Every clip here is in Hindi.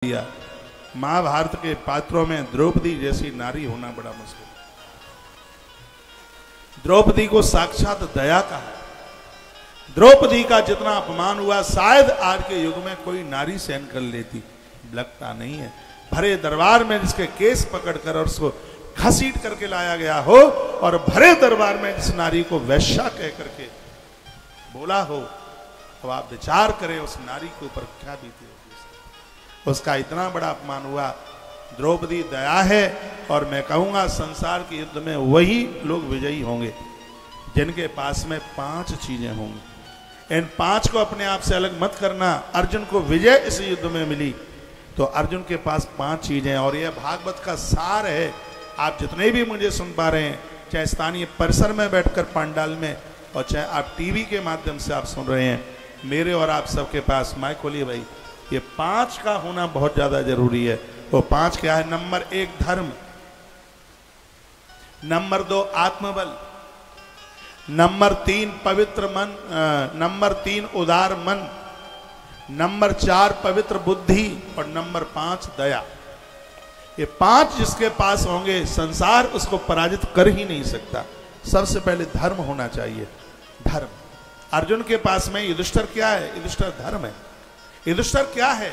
दिया। महाभारत के पात्रों में द्रौपदी जैसी नारी होना बड़ा मुश्किल। द्रौपदी को साक्षात दया कहा। द्रौपदी का जितना अपमान हुआ शायद आज के युग में कोई नारी सहन कर लेती, लगता नहीं है। भरे दरबार में जिसके केस पकड़कर और उसको घसीट करके लाया गया हो और भरे दरबार में जिस नारी को वैश्या कह करके बोला हो, अब आप विचार करें उस नारी के ऊपर क्या बीती होगी। उसका इतना बड़ा अपमान हुआ। द्रौपदी दया है और मैं कहूंगा संसार के युद्ध में वही लोग विजयी होंगे जिनके पास में 5 चीजें होंगी। इन 5 को अपने आप से अलग मत करना। अर्जुन को विजय इस युद्ध में मिली तो अर्जुन के पास 5 चीजें, और यह भागवत का सार है। आप जितने भी मुझे सुन पा रहे हैं, चाहे स्थानीय परिसर में बैठकर पंडाल में और चाहे आप टीवी के माध्यम से आप सुन रहे हैं, मेरे और आप सबके पास माइक खोलिए भाई, ये 5 का होना बहुत ज्यादा जरूरी है। वो 5 क्या है? नंबर 1 धर्म, नंबर 2 आत्मबल, नंबर 3 पवित्र मन, नंबर 3 उदार मन, नंबर 4 पवित्र बुद्धि और नंबर 5 दया। ये 5 जिसके पास होंगे संसार उसको पराजित कर ही नहीं सकता। सबसे पहले धर्म होना चाहिए। धर्म अर्जुन के पास में युधिष्ठिर क्या है? युधिष्ठिर धर्म है। युधिष्ठिर क्या है?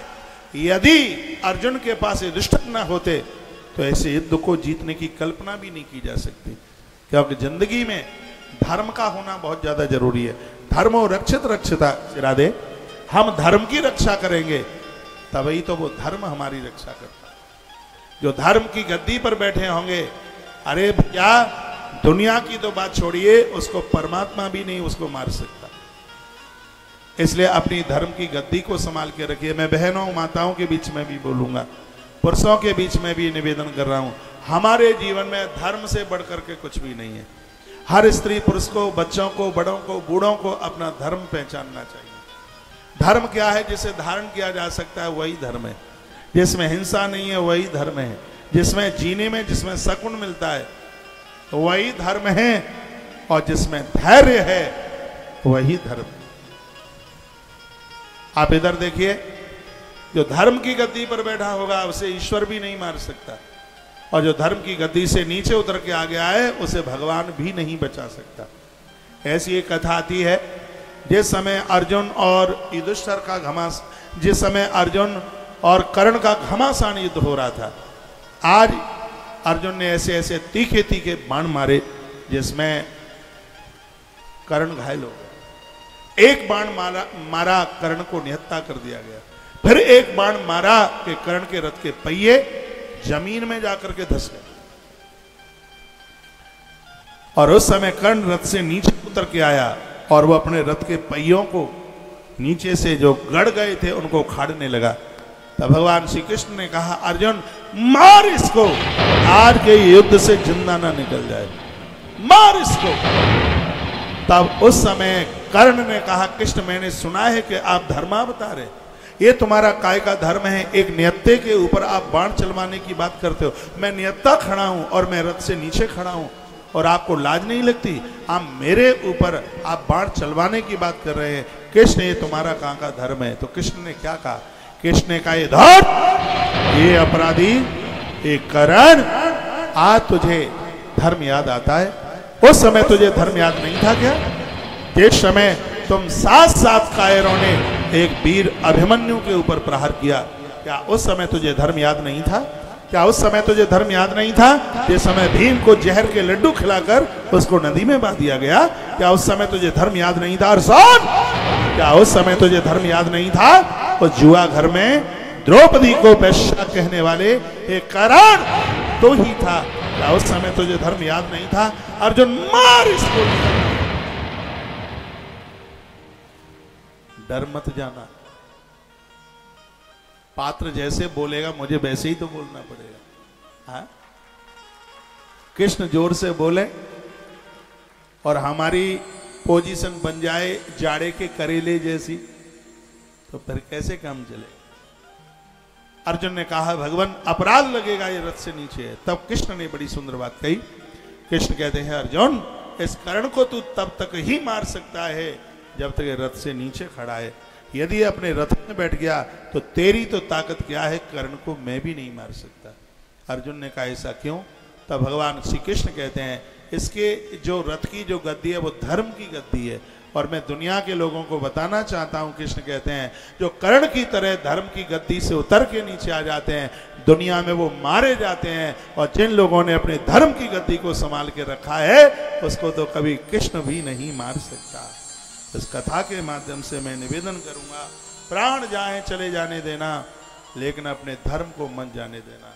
यदि अर्जुन के पास युधिष्ठिर न होते तो ऐसे युद्ध को जीतने की कल्पना भी नहीं की जा सकती, क्योंकि जिंदगी में धर्म का होना बहुत ज्यादा जरूरी है। धर्मो रक्षित रक्षिता राधे, हम धर्म की रक्षा करेंगे तभी तो वो धर्म हमारी रक्षा करता है। जो धर्म की गद्दी पर बैठे होंगे, अरे भैया दुनिया की तो बात छोड़िए, उसको परमात्मा भी नहीं उसको मार सकता। इसलिए अपनी धर्म की गद्दी को संभाल के रखिए। मैं बहनों माताओं के बीच में भी बोलूंगा, पुरुषों के बीच में भी निवेदन कर रहा हूं, हमारे जीवन में धर्म से बढ़कर के कुछ भी नहीं है। हर स्त्री पुरुष को, बच्चों को, बड़ों को, बूढ़ों को अपना धर्म पहचानना चाहिए। धर्म क्या है? जिसे धारण किया जा सकता है वही धर्म है। जिसमें हिंसा नहीं है वही धर्म है। जिसमें जीने में जिसमें सकून मिलता है वही धर्म है, और जिसमें धैर्य है वही धर्म है। आप इधर देखिए, जो धर्म की गद्दी पर बैठा होगा उसे ईश्वर भी नहीं मार सकता, और जो धर्म की गद्दी से नीचे उतर के आ गया है उसे भगवान भी नहीं बचा सकता। ऐसी एक कथा आती है, जिस समय अर्जुन और युधिष्ठिर का घमासान, जिस समय अर्जुन और कर्ण का घमासान युद्ध हो रहा था, आज अर्जुन ने ऐसे ऐसे तीखे तीखे बाण मारे जिसमें कर्ण घायल हो गया। एक बाण मारा कर्ण को निहत्था कर दिया गया। फिर एक बाण मारा कि कर्ण के रथ के पहिए जमीन में जाकर के धंस गए, और उस समय कर्ण रथ से नीचे उतर के आया और वो अपने रथ के पहियों को नीचे से जो गड़ गए थे उनको उखाड़ने लगा। तब भगवान श्री कृष्ण ने कहा, अर्जुन मार इसको, आज के युद्ध से जिंदा ना निकल जाए, मार इसको। तब उस समय कर्ण ने कहा, कृष्ण मैंने सुना है कि आप धर्मावतार है, ये तुम्हारा काय का धर्म है, एक नियत्ते के ऊपर आप बाण चलवाने की बात करते हो। मैं नियत्ता खड़ा हूं और मैं रथ से नीचे खड़ा हूं और आपको लाज नहीं लगती? आप मेरे ऊपर आप बाण चलवाने की बात कर रहे हैं। कृष्ण ये तुम्हारा कहां का धर्म है? तो कृष्ण ने क्या कहा? कृष्ण ने कहा, ये धर्म, ये अपराधी, ये कर्ण, आज तुझे धर्म याद आता है? उस समय तुझे धर्म याद नहीं था क्या? जिस समय तुम 7 कायरों ने एक वीर अभिमन्यु के ऊपर प्रहार किया, क्या उस समय तुझे धर्म याद नहीं था? क्या उस समय तुझे धर्म याद नहीं था? जिस समय भीम को जहर के लड्डू खिलाकर उसको नदी में बहा दिया गया, क्या उस समय तुझे धर्म याद नहीं था? अर्जुन, क्या उस समय तुझे धर्म याद नहीं था? उस जुआ घर में द्रौपदी को वैश्या कहने वाले एक कर्ण तो ही था। क्या उस समय तुझे धर्म याद नहीं था? अर्जुन मार इसको। डर मत जाना, पात्र जैसे बोलेगा मुझे वैसे ही तो बोलना पड़ेगा। हाँ, कृष्ण जोर से बोले और हमारी पोजीशन बन जाए जाड़े के करेले जैसी, तो फिर कैसे काम चले? अर्जुन ने कहा, भगवान अपराध लगेगा ये रथ से नीचे है। तब कृष्ण ने बड़ी सुंदर बात कही। कृष्ण कहते हैं, अर्जुन इस कर्ण को तू तब तक ही मार सकता है जब तक ये रथ से नीचे खड़ा है। यदि अपने रथ में बैठ गया तो तेरी तो ताकत क्या है, कर्ण को मैं भी नहीं मार सकता। अर्जुन ने कहा ऐसा क्यों? तब भगवान श्री कृष्ण कहते हैं इसके जो रथ की जो गद्दी है वो धर्म की गद्दी है, और मैं दुनिया के लोगों को बताना चाहता हूं, कृष्ण कहते हैं जो कर्ण की तरह धर्म की गद्दी से उतर के नीचे आ जाते हैं दुनिया में वो मारे जाते हैं, और जिन लोगों ने अपने धर्म की गद्दी को संभाल के रखा है उसको तो कभी कृष्ण भी नहीं मार सकता। इस कथा के माध्यम से मैं निवेदन करूंगा, प्राण जाए चले जाने देना, लेकिन अपने धर्म को मत जाने देना।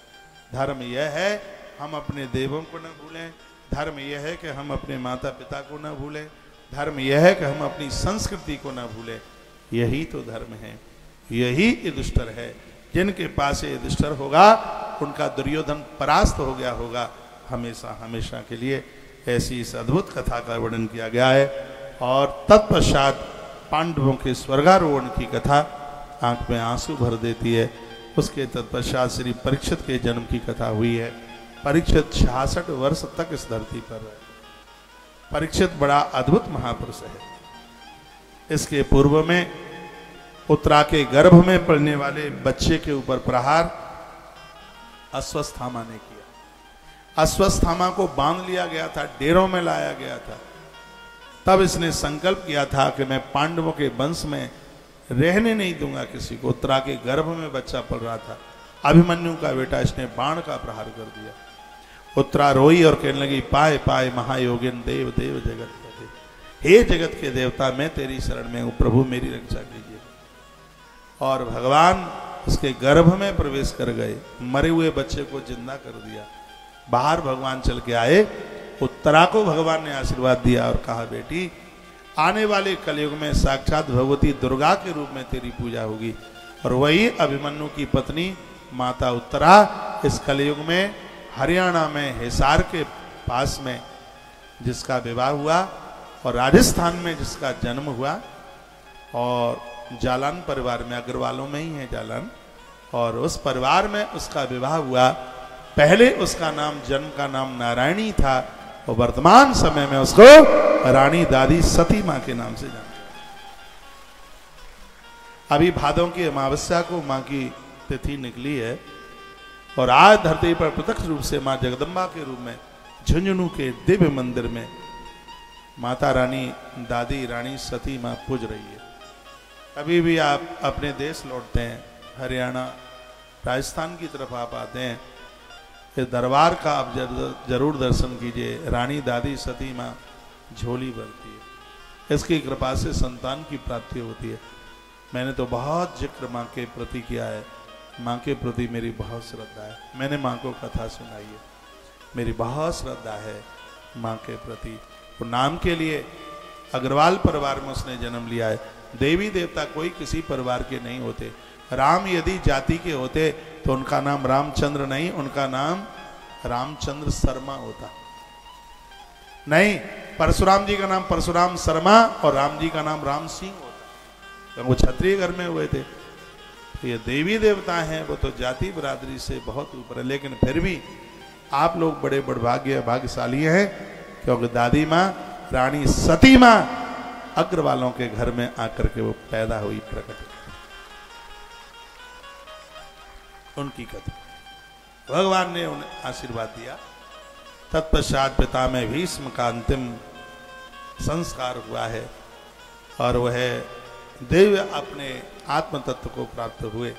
धर्म यह है हम अपने देवों को न भूलें, धर्म यह है कि हम अपने माता पिता को न भूलें, धर्म यह है कि हम अपनी संस्कृति को न भूलें। यही तो धर्म है, यही युधिष्ठिर है। जिनके पास ये युधिष्ठिर होगा उनका दुर्योधन परास्त हो गया होगा हमेशा हमेशा के लिए। ऐसी इस अद्भुत कथा का वर्णन किया गया है। और तत्पश्चात पांडवों के स्वर्गारोहण की कथा आंख में आंसू भर देती है। उसके तत्पश्चात श्री परीक्षित के जन्म की कथा हुई है। परीक्षित 66 वर्ष तक इस धरती पर रहे। परीक्षित बड़ा अद्भुत महापुरुष है। इसके पूर्व में उत्तरा के गर्भ में पड़ने वाले बच्चे के ऊपर प्रहार अश्वत्थामा ने किया। अश्वत्थामा को बांध लिया गया था, डेरों में लाया गया था। तब इसने संकल्प किया था कि मैं पांडवों के वंश में रहने नहीं दूंगा किसी को। उत्तरा के गर्भ में बच्चा पल रहा था, अभिमन्यु का बेटा, इसने बाण का प्रहार कर दिया। उत्तरा रोई और कहने लगी पाए पाए महायोगिन देव देव जगत के देव, हे जगत के देवता मैं तेरी शरण में हूं, प्रभु मेरी रक्षा कीजिए। और भगवान उसके गर्भ में प्रवेश कर गए, मरे हुए बच्चे को जिंदा कर दिया। बाहर भगवान चल के आए, उत्तरा को भगवान ने आशीर्वाद दिया और कहा बेटी आने वाले कलयुग में साक्षात भगवती दुर्गा के रूप में तेरी पूजा होगी। और वही अभिमन्यु की पत्नी माता उत्तरा इस कलयुग में हरियाणा में हिसार के पास में जिसका विवाह हुआ और राजस्थान में जिसका जन्म हुआ, और जालान परिवार में, अग्रवालों में ही है जालान, और उस परिवार में उसका विवाह हुआ। पहले उसका नाम, जन्म का नाम नारायणी था, और वर्तमान समय में उसको रानी दादी सती मां के नाम से जानते हैं। अभी भादों की अमावस्या को मां की तिथि निकली है, और आज धरती पर प्रत्यक्ष रूप से मां जगदम्बा के रूप में झुंझुनू के दिव्य मंदिर में माता रानी दादी रानी सती मां पूज रही है। कभी भी आप अपने देश लौटते हैं, हरियाणा राजस्थान की तरफ आप आते हैं, इस दरबार का आप जरूर दर्शन कीजिए। रानी दादी सती मां झोली भरती है, इसकी कृपा से संतान की प्राप्ति होती है। मैंने तो बहुत जिक्र माँ के प्रति किया है, माँ के प्रति मेरी बहुत श्रद्धा है। मैंने माँ को कथा सुनाई है, मेरी बहुत श्रद्धा है माँ के प्रति। तो नाम के लिए अग्रवाल परिवार में उसने जन्म लिया है। देवी देवता कोई किसी परिवार के नहीं होते। राम यदि जाति के होते तो उनका नाम रामचंद्र नहीं, उनका नाम रामचंद्र शर्मा होता। नहीं, परशुराम जी का नाम परशुराम शर्मा और राम जी का नाम राम सिंह होता। वो क्षत्रिय घर में हुए थे। तो ये देवी देवता हैं, वो तो जाति बरादरी से बहुत ऊपर है। लेकिन फिर भी आप लोग बड़े भाग्यशाली हैं, क्योंकि दादी माँ रानी सती माँ अग्रवालों के घर में आकर के वो पैदा हुई, प्रकट उनकी कथा भगवान ने उन्हें आशीर्वाद दिया। तत्पश्चात पिता में भीष्म का अंतिम संस्कार हुआ है, और वह देव अपने आत्म तत्व को प्राप्त हुए।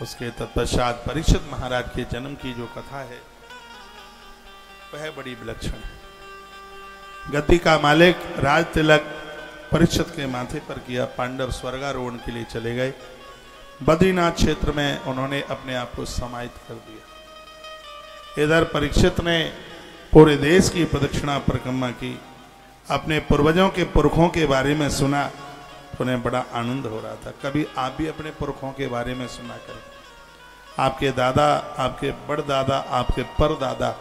उसके तत्पश्चात परीक्षित महाराज के जन्म की जो कथा है वह बड़ी विलक्षण है। गद्दी का मालिक राज तिलक परीक्षित के माथे पर किया। पांडव स्वर्गारोहण के लिए चले गए। बद्रीनाथ क्षेत्र में उन्होंने अपने आप को समाहित कर दिया। इधर परीक्षित ने पूरे देश की प्रदक्षिणा परिक्रमा की, अपने पूर्वजों के पुरखों के बारे में सुना, तो उन्हें बड़ा आनंद हो रहा था। कभी आप भी अपने पुरखों के बारे में सुना करें। आपके दादा, आपके बड़दादा, आपके परदादा,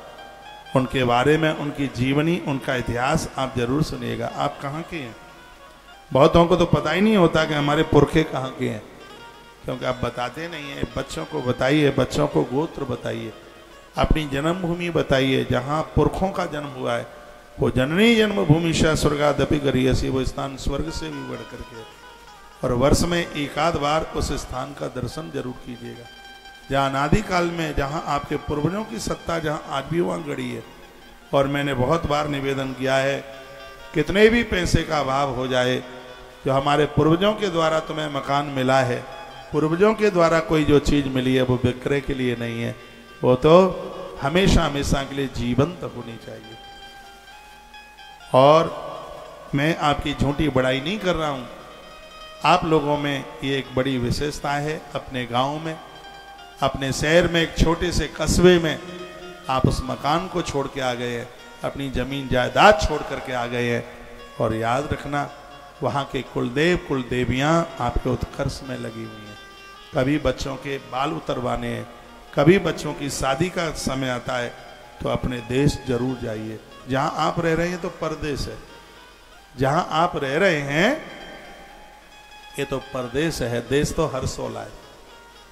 उनके बारे में, उनकी जीवनी, उनका इतिहास आप जरूर सुनिएगा। आप कहाँ के हैं? बहुतों को तो पता ही नहीं होता कि हमारे पुरखे कहाँ के हैं, क्योंकि आप बताते नहीं हैं। बच्चों को बताइए, बच्चों को गोत्र बताइए, अपनी जन्मभूमि बताइए, जहाँ पुरखों का जन्म हुआ है। वो जननी जन्मभूमि शाह स्वर्गादपि गरीयसी, वो स्थान स्वर्ग से भी बढ़ करके। और वर्ष में एक आध बार उस स्थान का दर्शन जरूर कीजिएगा जहाँ अनादि काल में, जहाँ आपके पूर्वजों की सत्ता जहाँ आज भी वहाँ गड़ी है। और मैंने बहुत बार निवेदन किया है, कितने भी पैसे का अभाव हो जाए, जो हमारे पूर्वजों के द्वारा तुम्हें मकान मिला है, पूर्वजों के द्वारा कोई जो चीज़ मिली है वो विक्रय के लिए नहीं है, वो तो हमेशा हमेशा के लिए जीवंत होनी चाहिए। और मैं आपकी झूठी बड़ाई नहीं कर रहा हूँ, आप लोगों में ये एक बड़ी विशेषता है। अपने गांव में, अपने शहर में, एक छोटे से कस्बे में आप उस मकान को छोड़ के आ गए हैं, अपनी जमीन जायदाद छोड़ करके आ गए हैं। और याद रखना, वहाँ के कुलदेव कुलदेवियाँ आपके उत्कर्ष में लगी हुई हैं। कभी बच्चों के बाल उतरवाने हैं, कभी बच्चों की शादी का समय आता है, तो अपने देश जरूर जाइए। जहाँ आप रह रहे हैं तो परदेश है, जहाँ आप रह रहे हैं ये तो परदेश है, देश तो हर सोला है।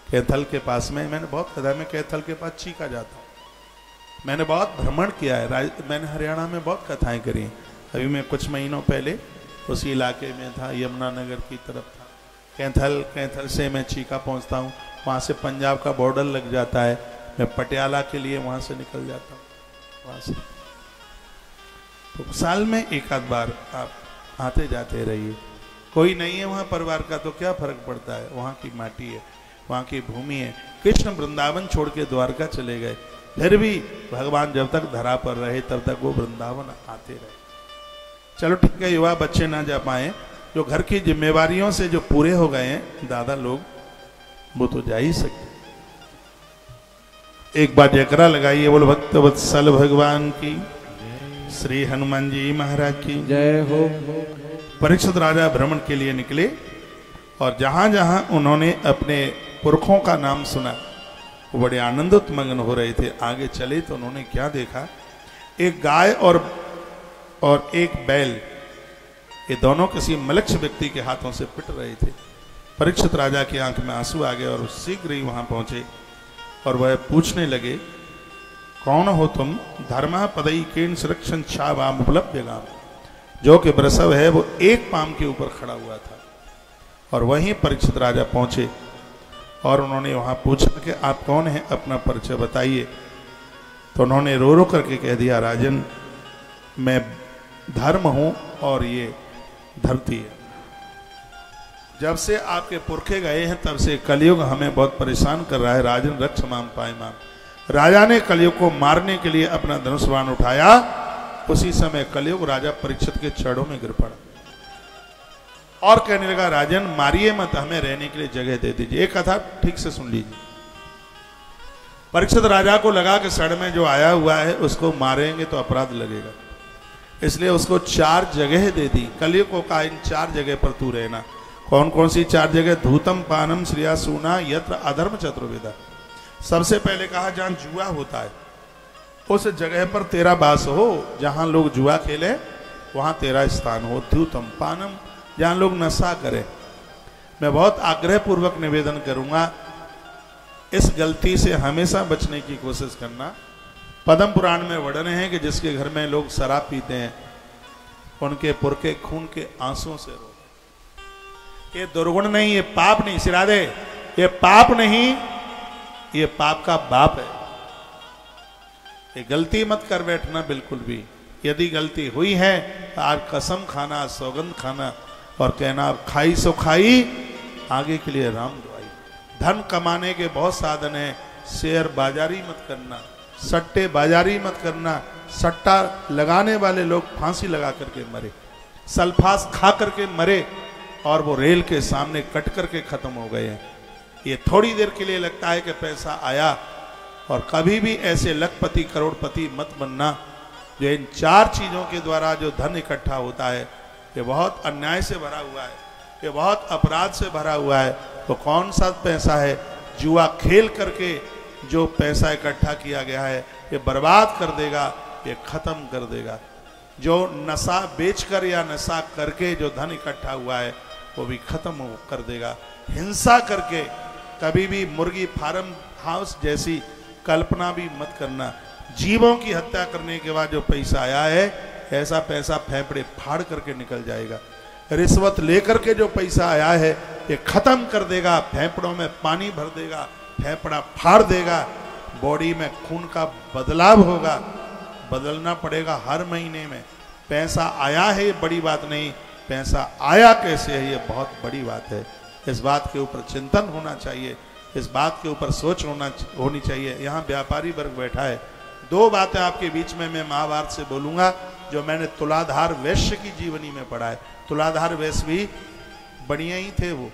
कैथल के पास में, मैंने बहुत कहा, मैं कैथल के पास चीका जाता हूँ, मैंने बहुत भ्रमण किया है, मैंने हरियाणा में बहुत कथाएं करी। अभी मैं कुछ महीनों पहले उसी इलाके में था, यमुनानगर की तरफ था। कैथल से मैं चीका पहुँचता हूँ, वहाँ से पंजाब का बॉर्डर लग जाता है, मैं पटियाला के लिए वहाँ से निकल जाता हूँ। वहाँ से तो साल में एक आध बार आप आते जाते रहिए। कोई नहीं है वहाँ परिवार का तो क्या फर्क पड़ता है, वहाँ की माटी है, वहाँ की भूमि है। कृष्ण वृंदावन छोड़ के द्वारका चले गए, फिर भी भगवान जब तक धरा पर रहे तब तक वो वृंदावन आते रहे। चलो ठीक है, युवा बच्चे ना जा पाए, जो घर की जिम्मेवारियों से जो पूरे हो गए हैं दादा लोग, वो तो जा ही सकते। एक बार जयकरा लगाइए, बोलो भक्त वत्सल भगवान की, श्री हनुमान जी महाराज की जय हो। परीक्षित राजा भ्रमण के लिए निकले और जहां जहां उन्होंने अपने पुरखों का नाम सुना वो बड़े आनंदित मग्न हो रहे थे। आगे चले तो उन्होंने क्या देखा, एक गाय और एक बैल, ये दोनों किसी मलक्ष व्यक्ति के हाथों से पिट रहे थे। परीक्षित राजा की आंख में आंसू आ गए और शीघ्र ही वहां पहुंचे और वह पूछने लगे, कौन हो तुम? धर्मा पदई केन सुरक्षण छावाम उपलब्ध गाम। जो कि वृषभ है वो एक पाम के ऊपर खड़ा हुआ था और वहीं परीक्षित राजा पहुंचे और उन्होंने वहां पूछा कि आप कौन हैं, अपना परिचय बताइए। तो उन्होंने रो रो करके कह दिया, राजन मैं धर्म हूं और ये धरती है। जब से आपके पुरखे गए हैं तब से कलयुग हमें बहुत परेशान कर रहा है। राजन रक्ष माम पाए माम। राजा ने कलयुग को मारने के लिए अपना धनुष बाण उठाया, उसी समय कलयुग राजा परीक्षित के चरणों में गिर पड़ा और कहने लगा, राजन मारिए मत, हमें रहने के लिए जगह दे दीजिए। एक कथा ठीक से सुन लीजिए। परीक्षित राजा को लगा कि सड़ में जो आया हुआ है उसको मारेंगे तो अपराध लगेगा, इसलिए उसको 4 जगह दे दी। कलयुग को कहा, इन 4 जगह पर तू रहना। कौन कौन सी 4 जगह? धूतम पानम श्रिया सूना यत्र अधर्म चतुर्वेदा। सबसे पहले कहा जहां जुआ होता है उस जगह पर तेरा वास हो, जहां लोग जुआ खेले वहां तेरा स्थान हो। धूतम पानम, जहां लोग नशा करें। मैं बहुत आग्रह पूर्वक निवेदन करूंगा, इस गलती से हमेशा बचने की कोशिश करना। पद्म पुराण में वर्णन है कि जिसके घर में लोग शराब पीते हैं उनके पुरखे खून के आंसुओं से रो। ये दुर्गुण नहीं, ये पाप नहीं, सिरादे ये पाप नहीं, ये पाप का बाप है। ये गलती मत कर बैठना बिल्कुल भी। यदि गलती हुई है तो आज कसम खाना, सौगंध खाना और कहना अब खाई सो खाई, आगे के लिए राम दुआई। धन कमाने के बहुत साधन है, शेयर बाजारी मत करना, सट्टे बाजारी मत करना। सट्टा लगाने वाले लोग फांसी लगा करके मरे, सल्फास खा करके मरे और वो रेल के सामने कट करके खत्म हो गए हैं। ये थोड़ी देर के लिए लगता है कि पैसा आया, और कभी भी ऐसे लखपति करोड़पति मत बनना। जो इन 4 चीजों के द्वारा जो धन इकट्ठा होता है ये बहुत अन्याय से भरा हुआ है, ये बहुत अपराध से भरा हुआ है। तो कौन सा पैसा है? जुआ खेल करके जो पैसा इकट्ठा किया गया है ये बर्बाद कर देगा, ये खत्म कर देगा। जो नशा बेचकर या नशा करके जो धन इकट्ठा हुआ है वो भी खत्म कर देगा। हिंसा करके कभी भी मुर्गी फार्म हाउस जैसी कल्पना भी मत करना। जीवों की हत्या करने के बाद जो पैसा आया है ऐसा पैसा फेफड़े फाड़ करके निकल जाएगा। रिश्वत लेकर के जो पैसा आया है ये खत्म कर देगा, फेफड़ों में पानी भर देगा, फेफड़ा फाड़ देगा, बॉडी में खून का बदलाव होगा, बदलना पड़ेगा हर महीने में। पैसा आया है ये बड़ी बात नहीं, पैसा आया कैसे है ये बहुत बड़ी बात है। इस बात के ऊपर चिंतन होना चाहिए, इस बात के ऊपर सोच होनी चाहिए। यहाँ व्यापारी वर्ग बैठा है, दो बातें आपके बीच में मैं महाभारत से बोलूंगा जो मैंने तुलाधार वैश्य की जीवनी में पढ़ा है। तुलाधार वैश्य भी बढ़िया ही थे, वो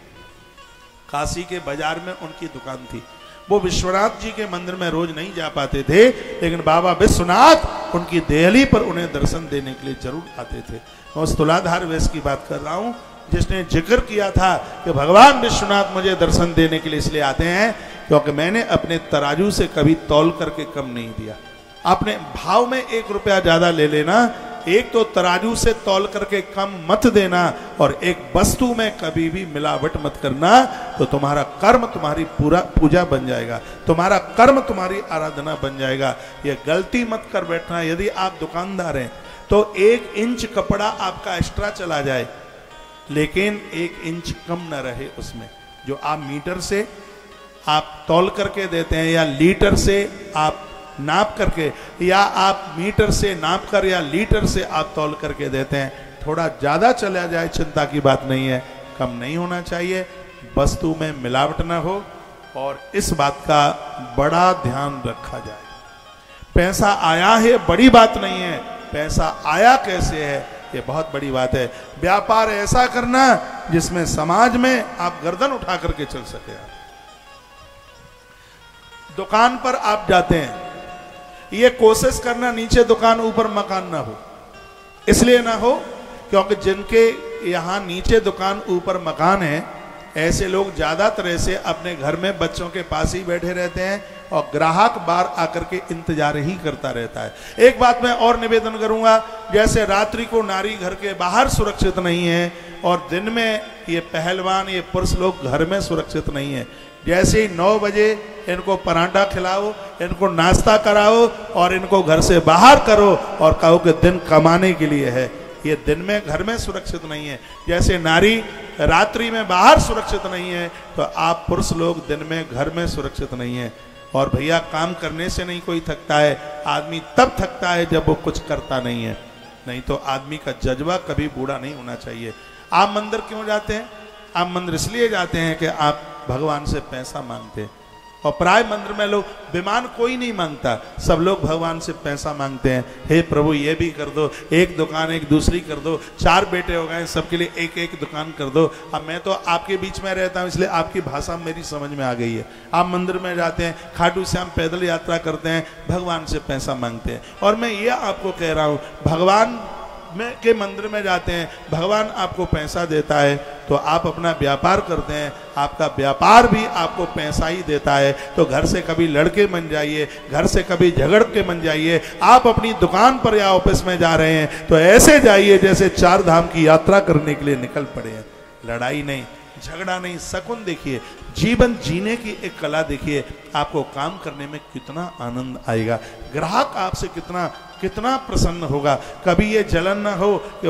काशी के बाजार में उनकी दुकान थी। वो विश्वनाथ जी के मंदिर में रोज नहीं जा पाते थे, लेकिन बाबा विश्वनाथ उनकी देहली पर उन्हें दर्शन देने के लिए जरूर आते थे। मैं उस तुलाधार वैश्य की बात कर रहा हूं जिसने जिक्र किया था कि भगवान विश्वनाथ मुझे दर्शन देने के लिए इसलिए आते हैं क्योंकि मैंने अपने तराजू से कभी तौल करके कम नहीं दिया। आपने भाव में 1 रुपया ज्यादा ले लेना, एक तो तराजू से तौल करके कम मत देना, और एक वस्तु में कभी भी मिलावट मत करना, तो तुम्हारा कर्म तुम्हारी पूरा पूजा बन जाएगा, तुम्हारा कर्म तुम्हारी आराधना बन जाएगा। ये गलती मत कर बैठना। यदि आप दुकानदार हैं तो 1 इंच कपड़ा आपका एक्स्ट्रा चला जाए, लेकिन 1 इंच कम न रहे उसमें। जो आप मीटर से आप तौल करके देते हैं या लीटर से आप नाप करके, या आप मीटर से नाप कर या लीटर से आप तौल करके देते हैं, थोड़ा ज्यादा चला जाए चिंता की बात नहीं है, कम नहीं होना चाहिए, वस्तु में मिलावट ना हो, और इस बात का बड़ा ध्यान रखा जाए। पैसा आया है बड़ी बात नहीं है, पैसा आया कैसे है ये बहुत बड़ी बात है। व्यापार ऐसा करना जिसमें समाज में आप गर्दन उठा करके चल सके। दुकान पर आप जाते हैं, ये कोशिश करना नीचे दुकान ऊपर मकान ना हो। इसलिए ना हो क्योंकि जिनके यहाँ नीचे दुकान ऊपर मकान है, ऐसे लोग ज्यादातर ऐसे अपने घर में बच्चों के पास ही बैठे रहते हैं और ग्राहक बार आकर के इंतजार ही करता रहता है। एक बात मैं और निवेदन करूंगा, जैसे रात्रि को नारी घर के बाहर सुरक्षित नहीं है और दिन में ये पहलवान ये पुरुष लोग घर में सुरक्षित नहीं है, जैसे ही 9 बजे इनको पराठा खिलाओ, इनको नाश्ता कराओ और इनको घर से बाहर करो और कहो कि दिन कमाने के लिए है, ये दिन में घर में सुरक्षित नहीं है। जैसे नारी रात्रि में बाहर सुरक्षित नहीं है, तो आप पुरुष लोग दिन में घर में सुरक्षित नहीं है। और भैया काम करने से नहीं कोई थकता है, आदमी तब थकता है जब वो कुछ करता नहीं है, नहीं तो आदमी का जज्बा कभी बूढ़ा नहीं होना चाहिए। आप मंदिर क्यों जाते हैं? आप मंदिर इसलिए जाते हैं कि आप भगवान से पैसा मांगते हैं, और प्राय मंदिर में लोग विमान कोई नहीं मांगता, सब लोग भगवान से पैसा मांगते हैं। हे प्रभु ये भी कर दो, एक दुकान एक दूसरी कर दो, 4 बेटे हो गए सबके लिए एक एक दुकान कर दो। अब मैं तो आपके बीच में रहता हूँ इसलिए आपकी भाषा मेरी समझ में आ गई है। आप मंदिर में जाते हैं, खाटू श्याम पैदल यात्रा करते हैं, भगवान से पैसा मांगते हैं। और मैं ये आपको कह रहा हूँ, भगवान के मंदिर में जाते हैं, भगवान आपको पैसा देता है, तो आप अपना व्यापार करते हैं, आपका व्यापार भी आपको पैसा ही देता है। तो घर से कभी लड़के बन जाइए, घर से कभी झगड़ के बन जाइए। आप अपनी दुकान पर या ऑफिस में जा रहे हैं तो ऐसे जाइए जैसे 4 धाम की यात्रा करने के लिए निकल पड़े हैं। लड़ाई नहीं, झगड़ा नहीं, शकुन देखिए, जीवन जीने की एक कला देखिए, आपको काम करने में कितना आनंद आएगा, ग्राहक आपसे कितना प्रसन्न होगा। कभी ये जलन ना हो कि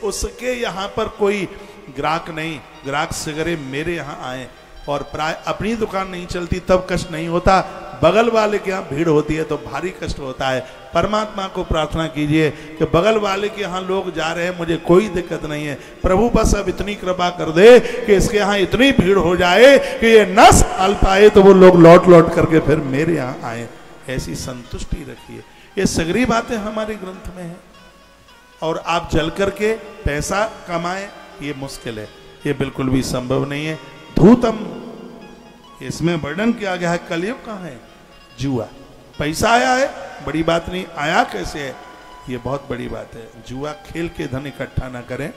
उसके यहाँ पर कोई ग्राहक नहीं, ग्राहक सगरे मेरे यहाँ आए। और प्राय अपनी दुकान नहीं चलती तब कष्ट नहीं होता, बगल वाले के यहाँ भीड़ होती है तो भारी कष्ट होता है। परमात्मा को प्रार्थना कीजिए कि बगल वाले के यहाँ लोग जा रहे हैं, मुझे कोई दिक्कत नहीं है, प्रभु बस अब इतनी कृपा कर दे कि इसके यहाँ इतनी भीड़ हो जाए कि ये न संभाल पाए तो वो लोग लौट लौट करके फिर मेरे यहाँ आए। ऐसी संतुष्टि रखिए। ये सगरी बातें हमारे ग्रंथ में है। और आप जल करके पैसा कमाएं ये मुश्किल है, ये बिल्कुल भी संभव नहीं है। धूतम, इसमें वर्णन किया गया है, कलयुग कहाँ है? जुआ। पैसा आया है बड़ी बात नहीं, आया कैसे है ये बहुत बड़ी बात है। जुआ खेल के धन इकट्ठा ना करें,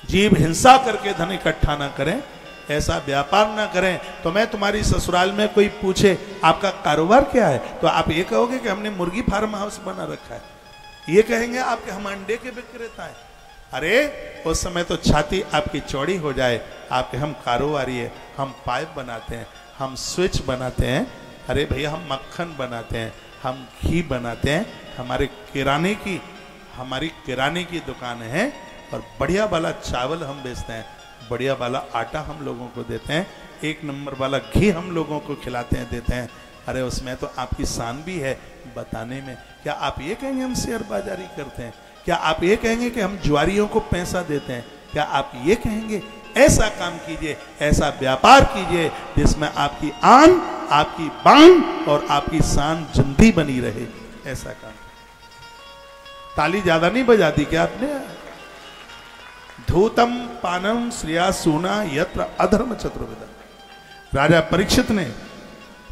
जीव हिंसा करके धन इकट्ठा ना करें, ऐसा व्यापार ना करें। तो मैं तुम्हारी ससुराल में कोई पूछे आपका कारोबार क्या है, तो आप ये कहोगे कि हमने मुर्गी फार्म हाउस बना रखा है, ये कहेंगे आपके हम अंडे के विक्रेता है। अरे उस समय तो छाती आपकी चौड़ी हो जाए, आपके हम कारोबारी है, हम पाइप बनाते हैं, हम स्विच बनाते हैं, अरे भैया हम मक्खन बनाते हैं, हम घी बनाते हैं, हमारी किराने की दुकान है, और बढ़िया वाला चावल हम बेचते हैं, बढ़िया वाला आटा हम लोगों को देते हैं, एक नंबर वाला घी हम लोगों को खिलाते हैं, देते हैं। अरे उसमें तो आपकी शान भी है बताने में। क्या आप ये कहेंगे हम शेयर बाजारी करते हैं? क्या आप ये कहेंगे कि हम जुआरियों को पैसा देते हैं? क्या आप ये कहेंगे? ऐसा काम कीजिए, ऐसा व्यापार कीजिए जिसमें आपकी आन, आपकी बान और आपकी शान जिंदी बनी रहे। ऐसा काम। ताली ज्यादा नहीं बजा दी क्या आपने? धूतम पानम श्रिया सूना यत्र अधर्म चतुर्विध। राजा परीक्षित ने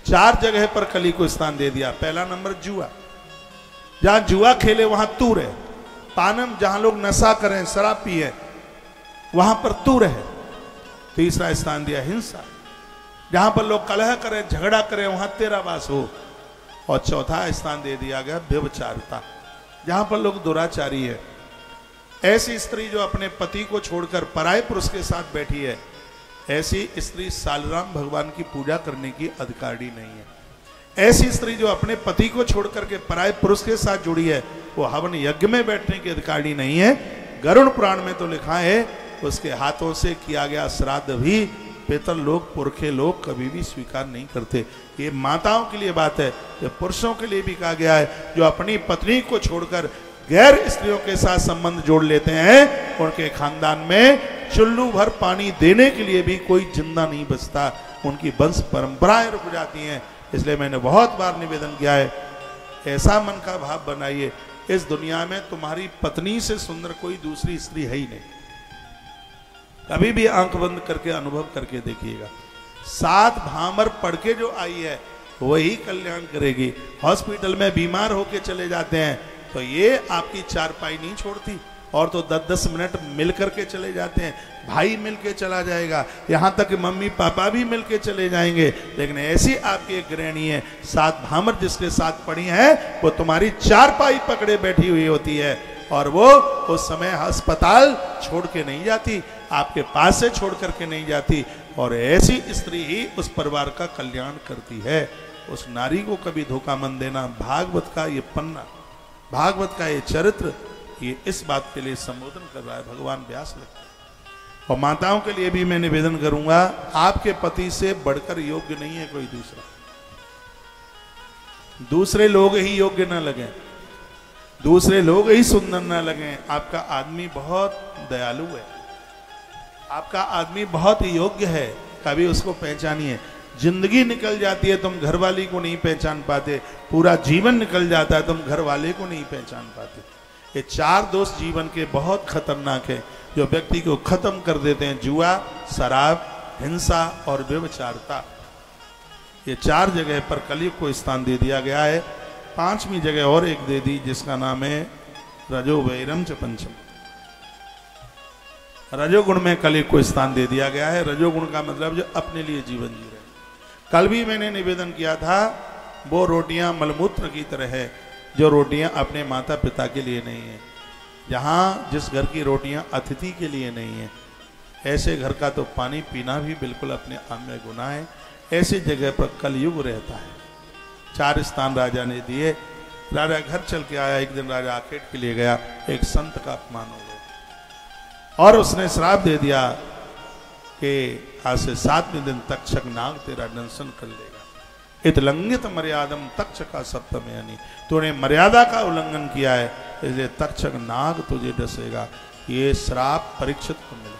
4 जगह पर कली को स्थान दे दिया। पहला नंबर जुआ, जहां जुआ खेले वहां तूर है। पानम, जहां लोग नशा करें, शराब पिए, वहां पर तूर है। तीसरा स्थान दिया हिंसा, जहां पर लोग कलह करें, झगड़ा करें, वहां तेरा वास हो। और चौथा स्थान दे दिया गया व्यभिचारिता, जहां पर लोग दुराचारी है। ऐसी स्त्री जो अपने पति को छोड़कर पराये पुरुष के साथ बैठी है, ऐसी स्त्री सालराम भगवान की पूजा करने की अधिकारी नहीं है। ऐसी स्त्री जो अपने पति को छोड़कर के पराये पुरुष के साथ जुड़ी है, वो हवन यज्ञ में बैठने की अधिकारी नहीं है। गरुड़ पुराण में तो लिखा है, उसके हाथों से किया गया श्राद्ध भी पितर लोग, पुरखे लोग कभी भी स्वीकार नहीं करते। ये माताओं के लिए बात है, ये पुरुषों के लिए भी कहा गया है। जो अपनी पत्नी को छोड़कर गैर स्त्रियों के साथ संबंध जोड़ लेते हैं, उनके खानदान में चुल्लू भर पानी देने के लिए भी कोई जिंदा नहीं बचता, उनकी वंश परंपराएं रुक जाती हैं। इसलिए मैंने बहुत बार निवेदन किया है, ऐसा मन का भाव बनाइए, इस दुनिया में तुम्हारी पत्नी से सुंदर कोई दूसरी स्त्री है ही नहीं। कभी भी आंख बंद करके अनुभव करके देखिएगा। 7 भामर पढ़ के जो आई है वही कल्याण करेगी। हॉस्पिटल में बीमार होके चले जाते हैं तो ये आपकी चारपाई नहीं छोड़ती, और तो 10-10 मिनट मिल करके चले जाते हैं, भाई मिल के चला जाएगा, यहाँ तक मम्मी पापा भी मिल के चले जाएंगे। लेकिन ऐसी आपकी एक गृहिणी है, 7 भामर जिसके साथ पड़ी है, वो तुम्हारी चारपाई पकड़े बैठी हुई होती है, और वो उस समय अस्पताल छोड़ के नहीं जाती, आपके पास से छोड़ करके नहीं जाती। और ऐसी स्त्री ही उस परिवार का कल्याण करती है। उस नारी को कभी धोखा मत देना। भागवत का ये पन्ना, भागवत का ये चरित्र, ये इस बात के लिए संबोधन कर रहा है भगवान व्यास लगता है। और माताओं के लिए भी मैं निवेदन करूंगा, आपके पति से बढ़कर योग्य नहीं है कोई दूसरा। दूसरे लोग ही योग्य ना लगे, दूसरे लोग ही सुंदर ना लगे। आपका आदमी बहुत दयालु है, आपका आदमी बहुत योग्य है, कभी उसको पहचानिए। जिंदगी निकल जाती है, तुम घरवाली को नहीं पहचान पाते, पूरा जीवन निकल जाता है, तुम घरवाले को नहीं पहचान पाते। ये 4 दोष जीवन के बहुत खतरनाक है, जो व्यक्ति को खत्म कर देते हैं। जुआ, शराब, हिंसा और व्यभिचारिता, ये 4 जगह पर कलयुग को स्थान दे दिया गया है। 5वीं जगह और एक दे दी, जिसका नाम है रजो वैरम च पंचम। रजोगुण में कलयुग को स्थान दे दिया गया है। रजोगुण का मतलब जो अपने लिए जीवन जी रहे। कल भी मैंने निवेदन किया था, वो रोटियां मलमूत्र की तरह है, जो रोटियां अपने माता पिता के लिए नहीं है। जहाँ जिस घर की रोटियां अतिथि के लिए नहीं है, ऐसे घर का तो पानी पीना भी बिल्कुल अपने आप में गुनाह है। ऐसी जगह पर कलयुग रहता है। 4 स्थान राजा ने दिए। राजा घर चल के आया, एक दिन राजा आखेट के लिए गया, एक संत का अपमान हो गया और उसने श्राप दे दिया कि आज से 7वें दिन तक्षक नाग तेरा दंशन कर लेगा। इतलंघित मर्यादम तक्षका सप्तम, यानी तूने मर्यादा का उल्लंघन किया है, इसलिए तक्षक नाग तुझे डसेगा। ये श्राप परीक्षित को मिला।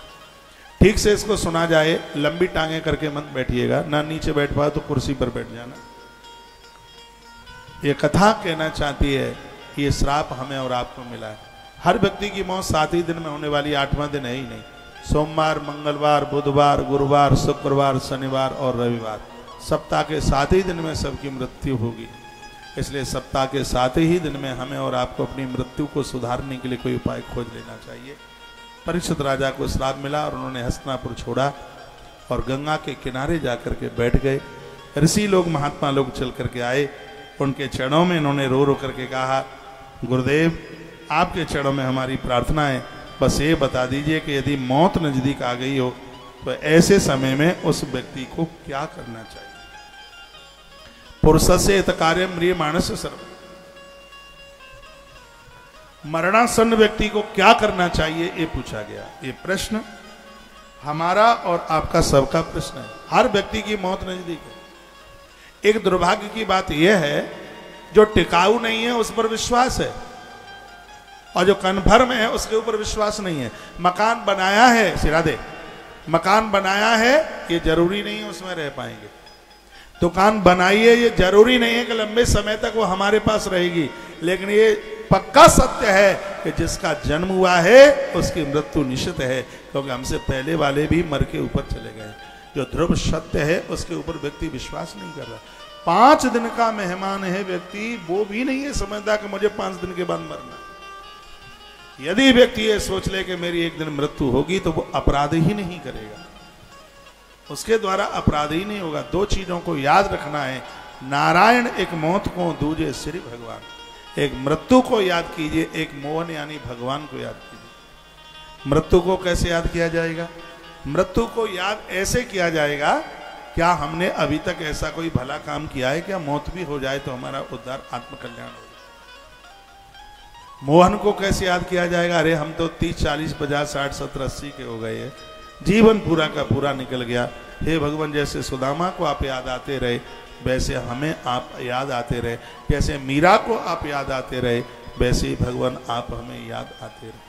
ठीक से इसको सुना जाए, लंबी टांगे करके मत बैठिएगा, ना नीचे बैठ पाओ तो कुर्सी पर बैठ जाना। ये कथा कहना चाहती है कि ये श्राप हमें और आपको मिला है। हर व्यक्ति की मौत 7 ही दिन में होने वाली, 8वां दिन है ही नहीं। सोमवार, मंगलवार, बुधवार, गुरुवार, शुक्रवार, शनिवार और रविवार, सप्ताह के 7 ही दिन में सबकी मृत्यु होगी। इसलिए सप्ताह के 7 ही दिन में हमें और आपको अपनी मृत्यु को सुधारने के लिए कोई उपाय खोज लेना चाहिए। परीक्षित राजा को श्राप मिला और उन्होंने हस्तिनापुर छोड़ा और गंगा के किनारे जाकर के बैठ गए। ऋषि लोग, महात्मा लोग चल करके आए, उनके चरणों में इन्होंने रो रो करके कहा, गुरुदेव आपके चरणों में हमारी प्रार्थना है, बस ये बता दीजिए कि यदि मौत नजदीक आ गई हो तो ऐसे समय में उस व्यक्ति को क्या करना चाहिए। पुरुष से हित कार्य म्रिय मानस सर्व, मरणासन्न व्यक्ति को क्या करना चाहिए ये पूछा गया। ये प्रश्न हमारा और आपका सबका प्रश्न है। हर व्यक्ति की मौत नजदीक है। एक दुर्भाग्य की बात यह है जो टिकाऊ नहीं है उस पर विश्वास है, और जो कन्फर्म है उसके ऊपर विश्वास नहीं है। मकान बनाया है, सिरा दे, मकान बनाया है, ये जरूरी नहीं है उसमें रह पाएंगे। दुकान बनाई है, ये जरूरी नहीं है कि लंबे समय तक वो हमारे पास रहेगी। लेकिन ये पक्का सत्य है कि जिसका जन्म हुआ है उसकी मृत्यु निश्चित है, क्योंकि हमसे पहले वाले भी मर के ऊपर चले गए। जो ध्रुव सत्य है उसके ऊपर व्यक्ति विश्वास नहीं कर रहा। 5 दिन का मेहमान है व्यक्ति, वो भी नहीं है समझता कि मुझे 5 दिन के बाद मरना। यदि व्यक्ति ये सोच ले कि मेरी एक दिन मृत्यु होगी तो वो अपराध ही नहीं करेगा, उसके द्वारा अपराध ही नहीं होगा। 2 चीजों को याद रखना है, नारायण एक मौत को, दूजे श्री भगवान। एक मृत्यु को याद कीजिए, एक मोहन यानी भगवान को याद कीजिए। मृत्यु को कैसे याद किया जाएगा? मृत्यु को याद ऐसे किया जाएगा, क्या हमने अभी तक ऐसा कोई भला काम किया है, क्या मौत भी हो जाए तो हमारा उद्धार आत्मकल्याण हो। मोहन को कैसे याद किया जाएगा? अरे हम तो 30, 40, 50, 60, 70, 80 के हो गए हैं, जीवन पूरा का पूरा निकल गया। हे भगवान, जैसे सुदामा को आप याद आते रहे वैसे हमें आप याद आते रहे, जैसे मीरा को आप याद आते रहे वैसे ही भगवान आप हमें याद आते रहे।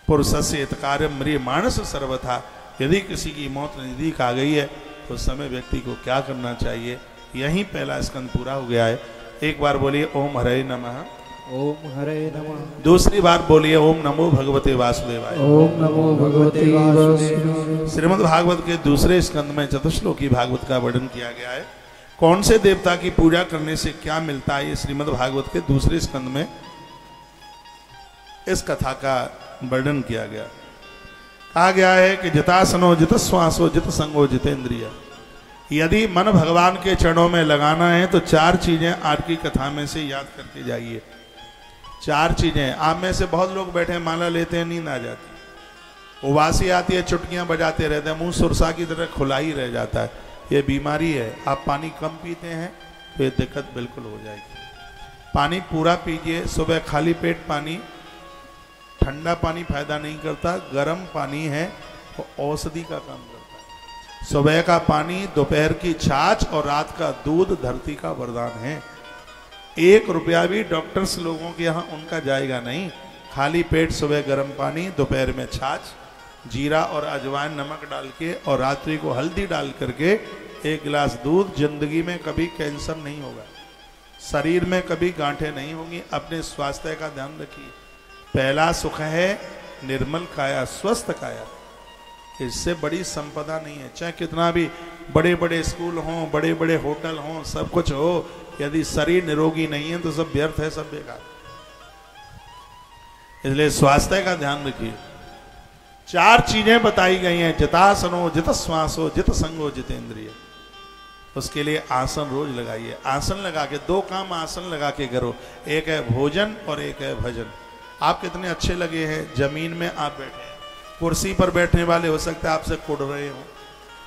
पुरुषस्य हितकार्यम म्रियमाणस्य सर्वथा। यदि किसी की मौत नजदीक आ गई है तो उस समय व्यक्ति को क्या करना चाहिए? यही पहला स्कंद पूरा हो गया है। एक बार बोलिए ओम हरे नमः। ओम हरे नमः। दूसरी बार बोलिए ओम नमो भगवते वासुदेवाय। ओम नमो भगवते वासुदेवाय। श्रीमद् भागवत के दूसरे स्कंद में चतुश्लोकी भागवत का वर्णन किया गया है। कौन से देवता की पूजा करने से क्या मिलता है, ये श्रीमद् भागवत के दूसरे स्कंद में इस कथा का वर्णन किया गया। कहा गया है कि जितासनो जित श्वासो जित संगो जितेंद्रिय। यदि मन भगवान के चरणों में लगाना है तो 4 चीजें आपकी कथा में से याद करके जाइए। 4 चीजें। आप में से बहुत लोग बैठे माला लेते हैं, नींद आ जाती, उबासी आती है, चुटकियां बजाते रहते हैं, मुंह सुरसा की तरह खुला ही रह जाता है। ये बीमारी है। आप पानी कम पीते हैं तो ये दिक्कत बिल्कुल हो जाएगी। पानी पूरा पीजिए। सुबह खाली पेट पानी, ठंडा पानी फायदा नहीं करता, गर्म पानी है वो औषधि का काम करता है। सुबह का पानी, दोपहर की छाछ और रात का दूध धरती का वरदान है। 1 रुपया भी डॉक्टर्स लोगों के यहाँ उनका जाएगा नहीं। खाली पेट सुबह गर्म पानी, दोपहर में छाछ, जीरा और अजवाइन नमक डाल के और रात्रि को हल्दी डाल करके 1 गिलास दूध। जिंदगी में कभी कैंसर नहीं होगा, शरीर में कभी गांठें नहीं होंगी। अपने स्वास्थ्य का ध्यान रखिए। पहला सुख है निर्मल काया, स्वस्थ काया। इससे बड़ी संपदा नहीं है। चाहे कितना भी बड़े बड़े स्कूल हों, बड़े बड़े होटल हों, सब कुछ हो, यदि शरीर निरोगी नहीं है तो सब व्यर्थ है, सब बेकार। इसलिए स्वास्थ्य का ध्यान रखिए। 4 चीजें बताई गई हैं, जितासनो जित श्वासो जित संगो जितेंद्रिय। उसके लिए आसन रोज लगाइए। आसन लगा के 2 काम आसन लगा के करो। एक है भोजन और एक है भजन। आप कितने अच्छे लगे हैं, जमीन में आप बैठे हैं। कुर्सी पर बैठने वाले हो सकता है आपसे कुड़ रहे हो,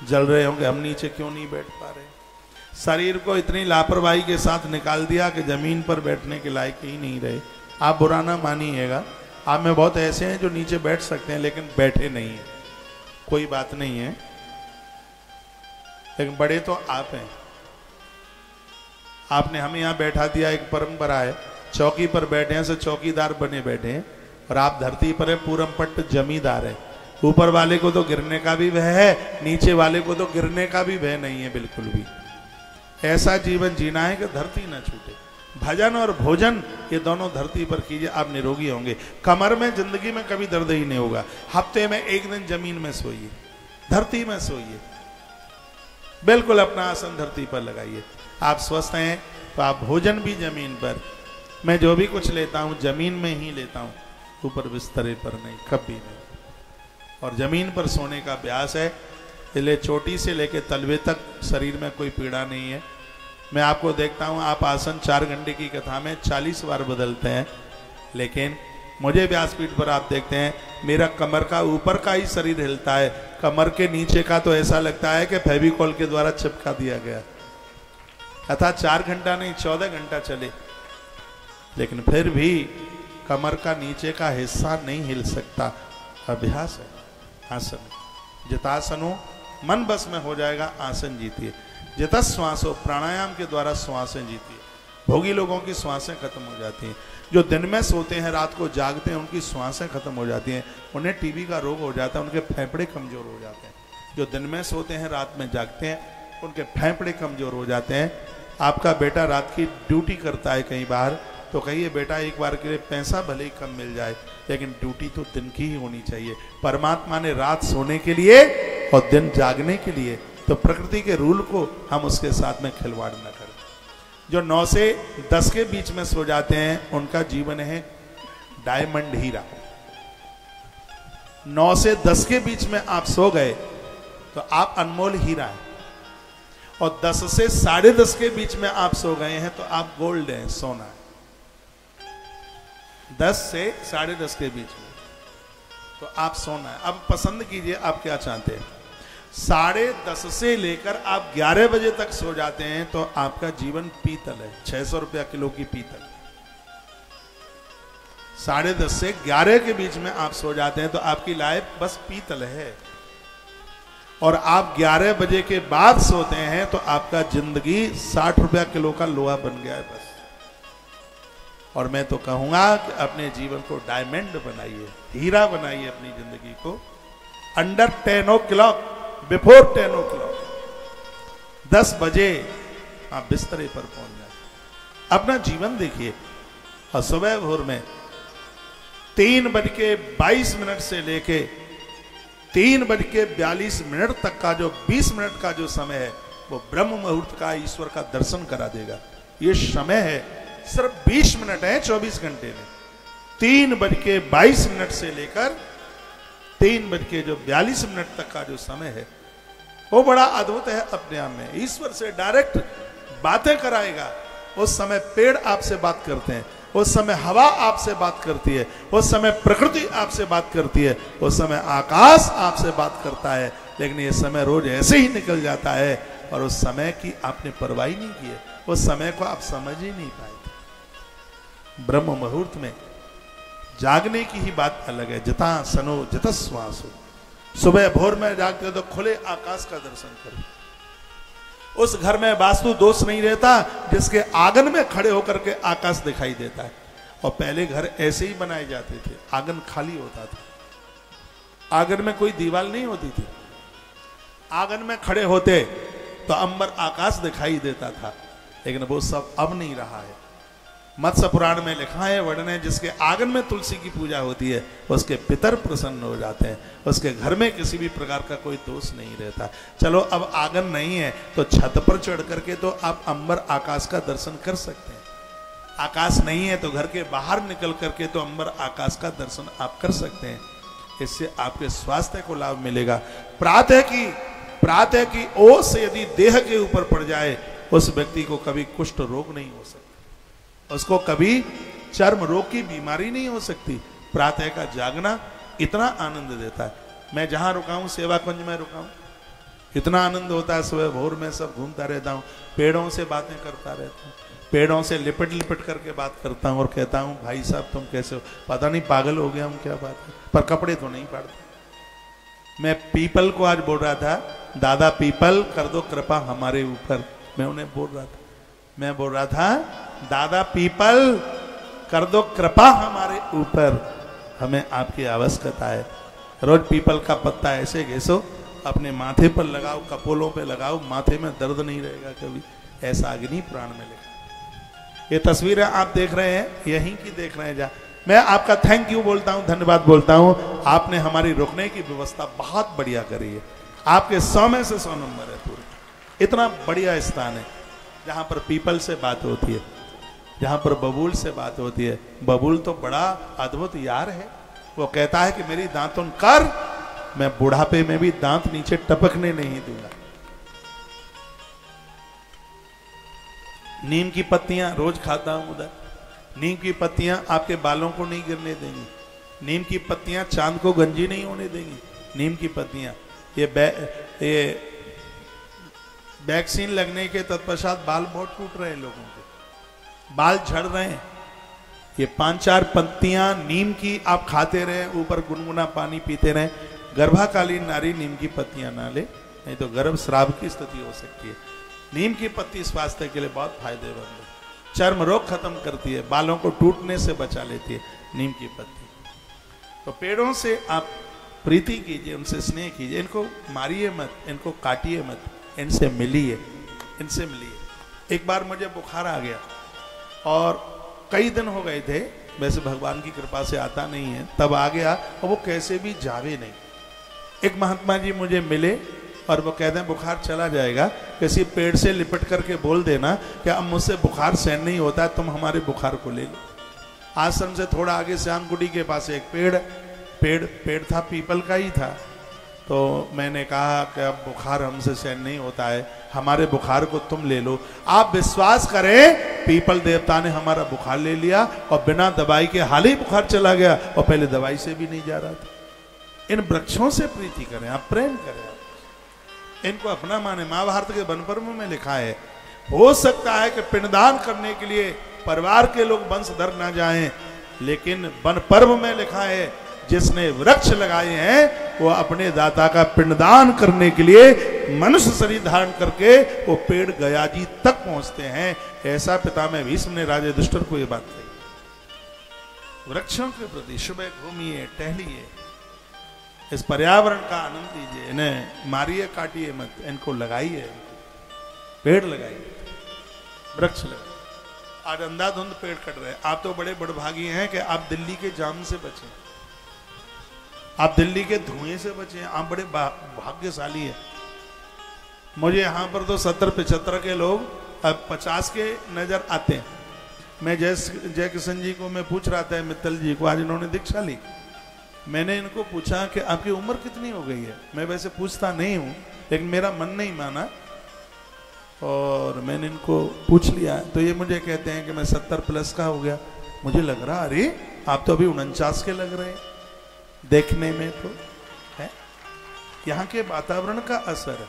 जल रहे होंगे, हम नीचे क्यों नहीं बैठ पा रहे। शरीर को इतनी लापरवाही के साथ निकाल दिया कि जमीन पर बैठने के लायक ही नहीं रहे। आप बुरा ना मानिएगा, आप में बहुत ऐसे हैं जो नीचे बैठ सकते हैं लेकिन बैठे नहीं हैं। कोई बात नहीं है, लेकिन बड़े तो आप हैं। आपने हमें यहाँ बैठा दिया, एक परंपरा है, चौकी पर बैठे हैं, से चौकीदार बने बैठे हैं, और आप धरती पर है पूरम पट्ट जमींदार है। ऊपर वाले को तो गिरने का भी भय है, नीचे वाले को तो गिरने का भी भय नहीं है बिल्कुल भी। ऐसा जीवन जीना है कि धरती ना छूटे। भजन और भोजन ये दोनों धरती पर कीजिए, आप निरोगी होंगे। कमर में जिंदगी में कभी दर्द ही नहीं होगा। हफ्ते में 1 दिन जमीन में सोइए, धरती में सोइए, बिल्कुल अपना आसन धरती पर लगाइए। आप स्वस्थ हैं तो आप भोजन भी जमीन पर। मैं जो भी कुछ लेता हूँ जमीन में ही लेता हूँ, ऊपर बिस्तरे पर नहीं, कभी नहीं। और जमीन पर सोने का अभ्यास है, इसलिए चोटी से लेकर तलवे तक शरीर में कोई पीड़ा नहीं है। मैं आपको देखता हूँ आप आसन 4 घंटे की कथा में 40 बार बदलते हैं, लेकिन मुझे व्यासपीठ पर आप देखते हैं मेरा कमर का ऊपर का ही शरीर हिलता है, कमर के नीचे का तो ऐसा लगता है कि फेविकॉल के द्वारा चिपका दिया गया। कथा 4 घंटा नहीं 14 घंटा चले, लेकिन फिर भी कमर का नीचे का हिस्सा नहीं हिल सकता। अभ्यास है आसन। जितासनो मन बस में हो जाएगा, आसन जीतिए। जित श्वासो प्राणायाम के द्वारा श्वासें जीतिए। भोगी लोगों की श्वासें खत्म हो जाती हैं। जो दिन में सोते हैं रात को जागते हैं उनकी श्वासें खत्म हो जाती हैं, उन्हें टीबी का रोग हो जाता है, उनके फेफड़े कमजोर हो जाते हैं। जो दिन में सोते हैं रात में जागते हैं उनके फेफड़े कमजोर हो जाते हैं। आपका बेटा रात की ड्यूटी करता है कहीं बाहर, तो कहिए बेटा एक बार के लिए पैसा भले ही कम मिल जाए लेकिन ड्यूटी तो दिन की ही होनी चाहिए। परमात्मा ने रात सोने के लिए और दिन जागने के लिए, तो प्रकृति के रूल को हम उसके साथ में खिलवाड़ न करें। जो 9 से 10 के बीच में सो जाते हैं उनका जीवन है डायमंड हीरा। 9 से 10 के बीच में आप सो गए तो आप अनमोल हीरा हैं, और 10 से 10:30 के बीच में आप सो गए हैं तो आप गोल्ड हैं, सोना है। 10 से 10:30 के बीच में तो आप सोना है। अब पसंद कीजिए आप क्या चाहते हैं। 10:30 से लेकर आप 11 बजे तक सो जाते हैं तो आपका जीवन पीतल है, 600 रुपया किलो की पीतल। 10:30 से 11 के बीच में आप सो जाते हैं तो आपकी लाइफ बस पीतल है। और आप 11 बजे के बाद सोते हैं तो आपका जिंदगी 60 रुपया किलो का लोहा बन गया है बस। और मैं तो कहूंगा कि अपने जीवन को डायमंड बनाइए, हीरा बनाइए अपनी जिंदगी को। अंडर 10 o'clock, बिफोर 10 o'clock, 10 बजे आप बिस्तरे पर पहुंच जाए। अपना जीवन देखिए। और सुबह भोर में 3:22 से लेके 3:42 तक का जो 20 मिनट का जो समय है वो ब्रह्म मुहूर्त का ईश्वर का दर्शन करा देगा। ये समय है सिर्फ 20 मिनट है 24 घंटे में। 3:22 से लेकर 3:42 तक का जो समय है वो बड़ा अद्भुत है अपने आप में। ईश्वर से डायरेक्ट बातें कराएगा। उस समय पेड़ आपसे बात करते हैं, उस समय हवा आपसे बात करती है, उस समय प्रकृति आपसे बात करती है, उस समय आकाश आपसे बात करता है। लेकिन ये समय रोज ऐसे ही निकल जाता है और उस समय की आपने परवाह नहीं की है, उस समय को आप समझ ही नहीं पाए। ब्रह्म मुहूर्त में जागने की ही बात अलग है। जिता सनो जित श्वासो। सुबह भोर में जागते हो तो खुले आकाश का दर्शन करो। उस घर में वास्तु दोष नहीं रहता जिसके आंगन में खड़े होकर के आकाश दिखाई देता है। और पहले घर ऐसे ही बनाए जाते थे, आंगन खाली होता था, आंगन में कोई दीवार नहीं होती थी। आंगन में खड़े होते तो अंबर आकाश दिखाई देता था, लेकिन वो सब अब नहीं रहा है। मत्स्य पुराण में लिखा है वर्णन, जिसके आंगन में तुलसी की पूजा होती है उसके पितर प्रसन्न हो जाते हैं, उसके घर में किसी भी प्रकार का कोई दोष नहीं रहता। चलो अब आंगन नहीं है तो छत पर चढ़ करके तो आप अंबर आकाश का दर्शन कर सकते हैं। आकाश नहीं है तो घर के बाहर निकल करके तो अंबर आकाश का दर्शन आप कर सकते हैं। इससे आपके स्वास्थ्य को लाभ मिलेगा। प्रातः की ओस यदि देह के ऊपर पड़ जाए उस व्यक्ति को कभी कुष्ठ रोग नहीं हो सकता, उसको कभी चर्म रोग की बीमारी नहीं हो सकती। प्रातः का जागना इतना आनंद देता है। मैं जहां रुका हूं सेवा कुंज में रुका हूं, इतना आनंद होता है। सुबह भोर में सब घूमता रहता हूं, पेड़ों से बातें करता रहता हूं, पेड़ों से लिपट लिपट करके बात करता हूं और कहता हूं भाई साहब तुम कैसे हो, पता नहीं पागल हो गया हूं क्या बात है, पर कपड़े तो नहीं फाड़ते। मैं पीपल को आज बोल रहा था, दादा पीपल कर दो कृपा हमारे ऊपर। मैं उन्हें बोल रहा था, मैं बोल रहा था दादा पीपल कर दो कृपा हमारे ऊपर, हमें आपकी आवश्यकता है। रोज पीपल का पत्ता ऐसे घिसो, अपने माथे पर लगाओ, कपोलों पे लगाओ, माथे में दर्द नहीं रहेगा कभी। ऐसा अग्नि पुराण में लिखा। ये तस्वीरें आप देख रहे हैं, यहीं की देख रहे हैं। जहाँ मैं आपका थैंक यू बोलता हूँ, धन्यवाद बोलता हूँ। आपने हमारी रुकने की व्यवस्था बहुत बढ़िया करी है। आपके 100 में से 100 नंबर है पूरे। इतना बढ़िया स्थान है जहाँ पर पीपल से बात होती है, जहाँ पर बबूल से बात होती है। बबूल तो बड़ा अद्भुत यार है। वो कहता है कि मेरी दांतुन कर, मैं बुढ़ापे में भी दांत नीचे टपकने नहीं दूंगा। नीम की पत्तियां रोज खाता हूं उधर। नीम की पत्तियां आपके बालों को नहीं गिरने देंगी। नीम की पत्तियां चांद को गंजी नहीं होने देंगी। नीम की पत्तियां ये वैक्सीन लगने के तत्पश्चात बाल बहुत टूट रहे हैं लोगों के, बाल झड़ रहे हैं। ये 5-4 पत्तियां नीम की आप खाते रहे, ऊपर गुनगुना पानी पीते रहे। गर्भाकालीन नारी नीम की पत्तियां ना ले, नहीं तो गर्भ स्राव की स्थिति हो सकती है। नीम की पत्ती स्वास्थ्य के लिए बहुत फायदेमंद है, चर्म रोग खत्म करती है, बालों को टूटने से बचा लेती है नीम की पत्ती। तो पेड़ों से आप प्रीति कीजिए, उनसे स्नेह कीजिए, इनको मारिए मत, इनको काटिए मत, इनसे मिलिए, इनसे मिलिए। एक बार मुझे बुखार आ गया और कई दिन हो गए थे, वैसे भगवान की कृपा से आता नहीं है, तब आ गया और वो कैसे भी जावे नहीं। एक महात्मा जी मुझे मिले और वो कहते हैं बुखार चला जाएगा, किसी पेड़ से लिपट करके बोल देना कि अब मुझसे बुखार सहन नहीं होता, तुम हमारे बुखार को ले लो। आश्रम से थोड़ा आगे श्यामकुटी के पास एक पेड़ था, पीपल का ही था। तो मैंने कहा कि अब बुखार हमसे सहन नहीं होता है, हमारे बुखार को तुम ले लो। आप विश्वास करें, पीपल देवता ने हमारा बुखार ले लिया और बिना दवाई के हाल ही बुखार चला गया, और पहले दवाई से भी नहीं जा रहा था। इन वृक्षों से प्रीति करें, आप प्रेम करें, इनको अपना माने। महाभारत के वन पर्व में लिखा है, हो सकता है कि पिंडदान करने के लिए परिवार के लोग वंशधर ना जाएं, लेकिन वन पर्व में लिखा है जिसने वृक्ष लगाए हैं वो अपने दाता का पिंडदान करने के लिए मनुष्य शरीर धारण करके वो पेड़ गया जी तक पहुंचते हैं। ऐसा पितामह भीष्म ने राजा युधिष्ठिर को ये बात कही। वृक्षों के प्रति सुबह घूमिए, टहलिए, इस पर्यावरण का आनंद लीजिए, इन्हें मारिए काटिए मत, इनको लगाइए, पेड़ लगाइए, वृक्ष लगाइए। आज अंधाधुंध पेड़ कट रहे हैं। आप तो बड़े बड़भागी हैं कि आप दिल्ली के जाम से बचे, आप दिल्ली के धुएं से बचे, आप बड़े भाग्यशाली हैं। मुझे यहाँ पर तो 70-75 के लोग अब 50 के नजर आते हैं। मैं जय किशन जी को मैं पूछ रहा था, मित्तल जी को, आज इन्होंने दीक्षा ली। मैंने इनको पूछा कि आपकी उम्र कितनी हो गई है। मैं वैसे पूछता नहीं हूँ, लेकिन मेरा मन नहीं माना और मैंने इनको पूछ लिया। तो ये मुझे कहते हैं कि मैं 70 प्लस का हो गया। मुझे लग रहा, अरे आप तो अभी 49 के लग रहे हैं देखने में। तो है यहाँ के वातावरण का असर है।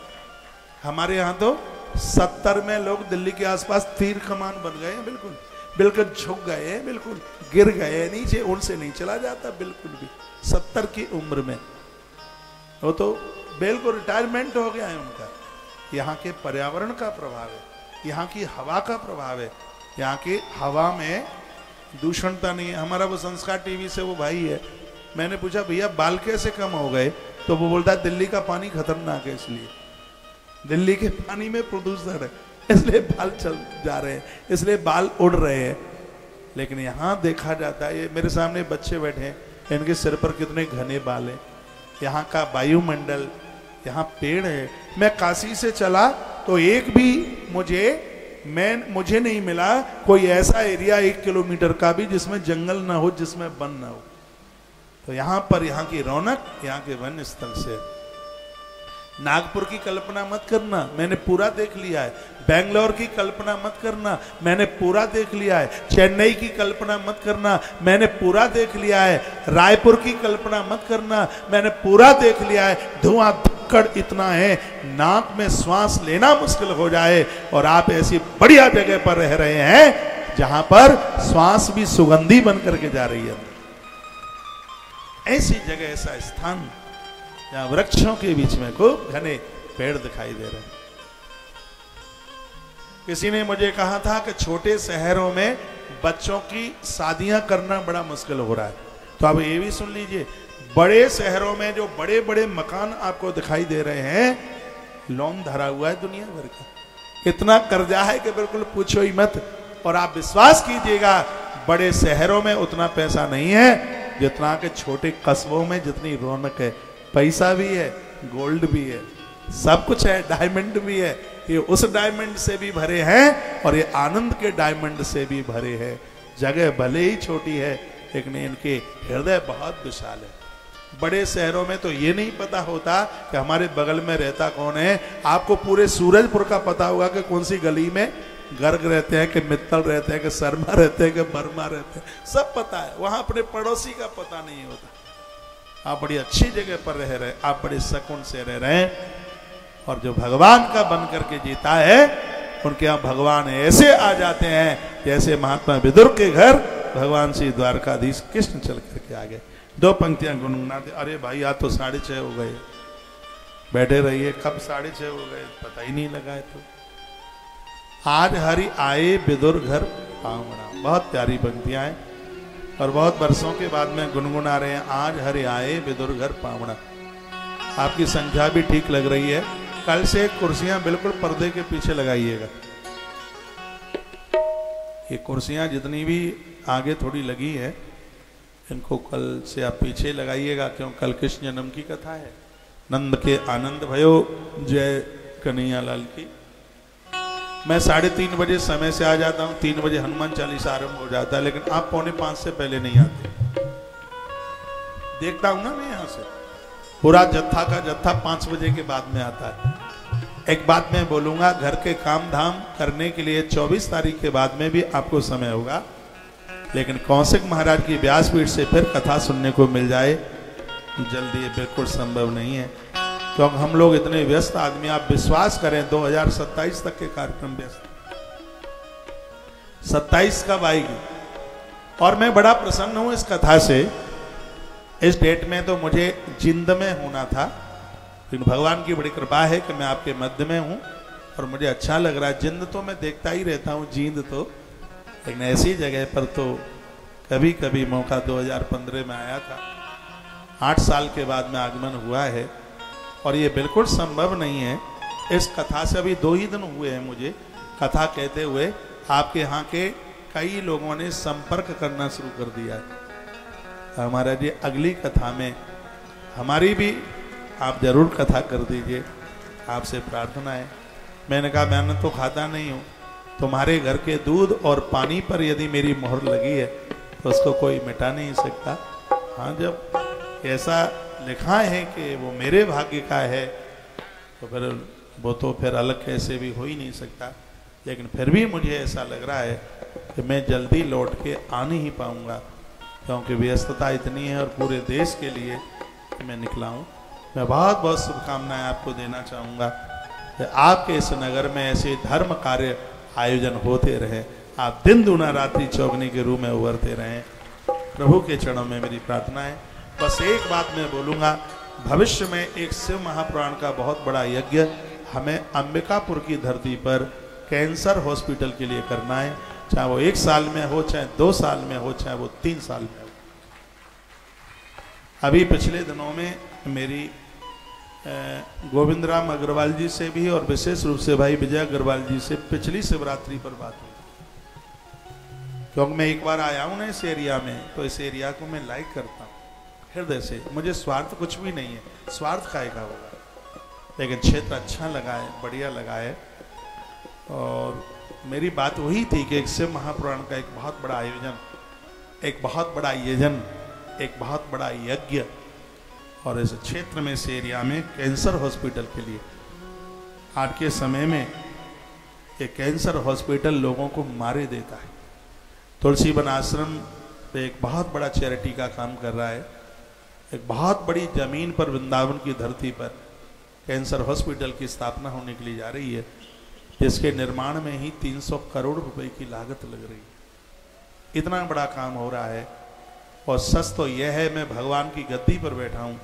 हमारे यहाँ तो 70 में लोग दिल्ली के आसपास तीर कमान बन गए हैं, बिल्कुल बिल्कुल झुक गए हैं, बिल्कुल गिर गए हैं नीचे, उनसे नहीं चला जाता बिल्कुल भी। 70 की उम्र में वो तो बिल्कुल रिटायरमेंट हो गया है उनका। यहाँ के पर्यावरण का प्रभाव है, यहाँ की हवा का प्रभाव है। यहाँ की हवा में दूषणता नहीं है। हमारा वो संस्कार टीवी से वो भाई है, मैंने पूछा भैया बाल कैसे कम हो गए, तो वो बोलता है दिल्ली का पानी खतरनाक है, इसलिए दिल्ली के पानी में प्रदूषण है, इसलिए बाल चल जा रहे हैं, इसलिए बाल उड़ रहे हैं। लेकिन यहाँ देखा जाता है, ये मेरे सामने बच्चे बैठे हैं, इनके सिर पर कितने घने बाल हैं। यहाँ का वायुमंडल, यहाँ पेड़ है। मैं काशी से चला तो एक भी मुझे नहीं मिला कोई ऐसा एरिया 1 किलोमीटर का भी जिसमें जंगल ना हो, जिसमें वन ना हो। तो यहाँ पर यहाँ की रौनक यहाँ के वन स्थल से। नागपुर की कल्पना मत करना, मैंने पूरा देख लिया है। बेंगलोर की कल्पना मत करना, मैंने पूरा देख लिया है। चेन्नई की कल्पना मत करना, मैंने पूरा देख लिया है। रायपुर की कल्पना मत करना, मैंने पूरा देख लिया है। धुआं धक्कड़ इतना है, नाक में श्वास लेना मुश्किल हो जाए, और आप ऐसी बढ़िया जगह पर रह रहे हैं जहां पर श्वास भी सुगंधी बन करके जा रही है। ऐसी जगह, ऐसा स्थान जहां वृक्षों के बीच में खूब घने पेड़ दिखाई दे रहे हैं। किसी ने मुझे कहा था कि छोटे शहरों में बच्चों की शादियां करना बड़ा मुश्किल हो रहा है। तो आप ये भी सुन लीजिए, बड़े शहरों में जो बड़े बड़े मकान आपको दिखाई दे रहे हैं, लोन धरा हुआ है दुनिया भर का। इतना कर्जा है कि बिल्कुल पूछो ही मत। और आप विश्वास कीजिएगा, बड़े शहरों में उतना पैसा नहीं है जितना कि छोटे कस्बों में जितनी रौनक है। पैसा भी है, गोल्ड भी है, सब कुछ है, डायमंड भी है। ये उस डायमंड से भी भरे हैं और ये आनंद के डायमंड से भी भरे हैं। जगह भले ही छोटी है, लेकिन इनके हृदय बहुत विशाल है। बड़े शहरों में तो ये नहीं पता होता कि हमारे बगल में रहता कौन है। आपको पूरे सूरजपुर का पता होगा कि कौन सी गली में गर्ग रहते हैं, कि मित्तल रहते हैं, कि शर्मा रहते हैं, कि बर्मा रहते हैं, सब पता है। वहां अपने पड़ोसी का पता नहीं होता। आप बड़ी अच्छी जगह पर रह रहे, आप बड़े सुकून से रह रहे हैं। और जो भगवान का बन करके जीता है, उनके यहाँ भगवान ऐसे आ जाते हैं जैसे महात्मा विदुर के घर भगवान श्री द्वारकाधीश कृष्ण चल करके आ गए। 2 पंक्तियां गुनगुनाते, अरे भाई आज तो 6:30 हो गए, बैठे रहिए, कब 6:30 हो गए पता ही नहीं लगा है। तो आज हरि आए विदुर घर पावना, बहुत प्यारी पंक्तियां हैं और बहुत वर्षों के बाद में गुनगुना रहे हैं। आज हरि आए विदुर घर पावना, आपकी संख्या भी ठीक लग रही है। कल से कुर्सियां बिल्कुल पर्दे के पीछे लगाइएगा। ये कुर्सियां जितनी भी आगे थोड़ी लगी है, इनको कल से आप पीछे लगाइएगा, क्यों कल कृष्ण जन्म की कथा है। नंद के आनंद भयो, जय कन्हैया लाल की। मैं 3:30 बजे समय से आ जाता हूँ, 3 बजे हनुमान चालीसा आरंभ हो जाता है, लेकिन आप 4:45 से पहले नहीं आते। देखता हूं ना मैं यहां से, पूरा जत्था का जत्था 5 बजे के बाद में आता है। एक बात मैं बोलूंगा, घर के काम धाम करने के लिए 24 तारीख के बाद में भी आपको समय होगा, लेकिन कौशिक महाराज की व्यासपीठ से फिर कथा सुनने को मिल जाए जल्दी ये बिल्कुल संभव नहीं है, क्योंकि हम लोग इतने व्यस्त आदमी। आप विश्वास करें 2027 तक के कार्यक्रम व्यस्त, 27 कब आएगी। और मैं बड़ा प्रसन्न हूं इस कथा से। इस डेट में तो मुझे जिंद में होना था, लेकिन भगवान की बड़ी कृपा है कि मैं आपके मध्य में हूं और मुझे अच्छा लग रहा है। जिंद तो मैं देखता ही रहता हूं, जींद तो, लेकिन ऐसी जगह पर तो कभी कभी मौका 2015 में आया था। 8 साल के बाद में आगमन हुआ है और ये बिल्कुल संभव नहीं है। इस कथा से अभी 2 ही दिन हुए हैं मुझे कथा कहते हुए। आपके यहाँ के कई लोगों ने संपर्क करना शुरू कर दिया है। हमारा जी अगली कथा में हमारी भी आप जरूर कथा कर दीजिए, आपसे प्रार्थना है। मैंने कहा मैं अन्न तो खाता नहीं हूँ, तुम्हारे घर के दूध और पानी पर यदि मेरी मोहर लगी है तो उसको कोई मिटा नहीं सकता। हाँ, जब ऐसा लिखा है कि वो मेरे भाग्य का है तो फिर वो तो फिर अलग कैसे भी हो ही नहीं सकता। लेकिन फिर भी मुझे ऐसा लग रहा है कि मैं जल्दी लौट के आ नहीं पाऊँगा, क्योंकि व्यस्तता इतनी है और पूरे देश के लिए मैं निकला हूँ। मैं बहुत बहुत शुभकामनाएं आपको देना चाहूँगा कि आपके इस नगर में ऐसे धर्म कार्य आयोजन होते रहे, आप दिन दूना रात्रि चौगनी के रूप में उभरते रहें। प्रभु के चरणों में मेरी प्रार्थना है। बस एक बात मैं बोलूँगा, भविष्य में एक शिव महापुराण का बहुत बड़ा यज्ञ हमें अंबिकापुर की धरती पर कैंसर हॉस्पिटल के लिए करना है, चाहे वो 1 साल में हो, चाहे 2 साल में हो, चाहे वो 3 साल में हो। अभी पिछले दिनों में मेरी गोविंद राम अग्रवाल जी से भी और विशेष रूप से भाई विजय अग्रवाल जी से पिछली शिवरात्रि पर बात हुई, क्योंकि मैं एक बार आया हूं ना इस एरिया में, तो इस एरिया को मैं लाइक करता हूँ हृदय से। मुझे स्वार्थ कुछ भी नहीं है, स्वार्थ काहे का होगा, लेकिन क्षेत्र अच्छा लगा है, बढ़िया लगा है। और मेरी बात वही थी कि एक शिव महापुराण का एक बहुत बड़ा आयोजन, एक बहुत बड़ा यजन, एक बहुत बड़ा यज्ञ, और इस क्षेत्र में इस एरिया में कैंसर हॉस्पिटल के लिए आज के समय में ये कैंसर हॉस्पिटल लोगों को मारे देता है। तुलसी वन आश्रम पे एक बहुत बड़ा चैरिटी का काम कर रहा है। एक बहुत बड़ी जमीन पर वृंदावन की धरती पर कैंसर हॉस्पिटल की स्थापना होने के लिए जा रही है, जिसके निर्माण में ही 300 करोड़ रुपए की लागत लग रही है। इतना बड़ा काम हो रहा है। और सच तो यह है, मैं भगवान की गद्दी पर बैठा हूं,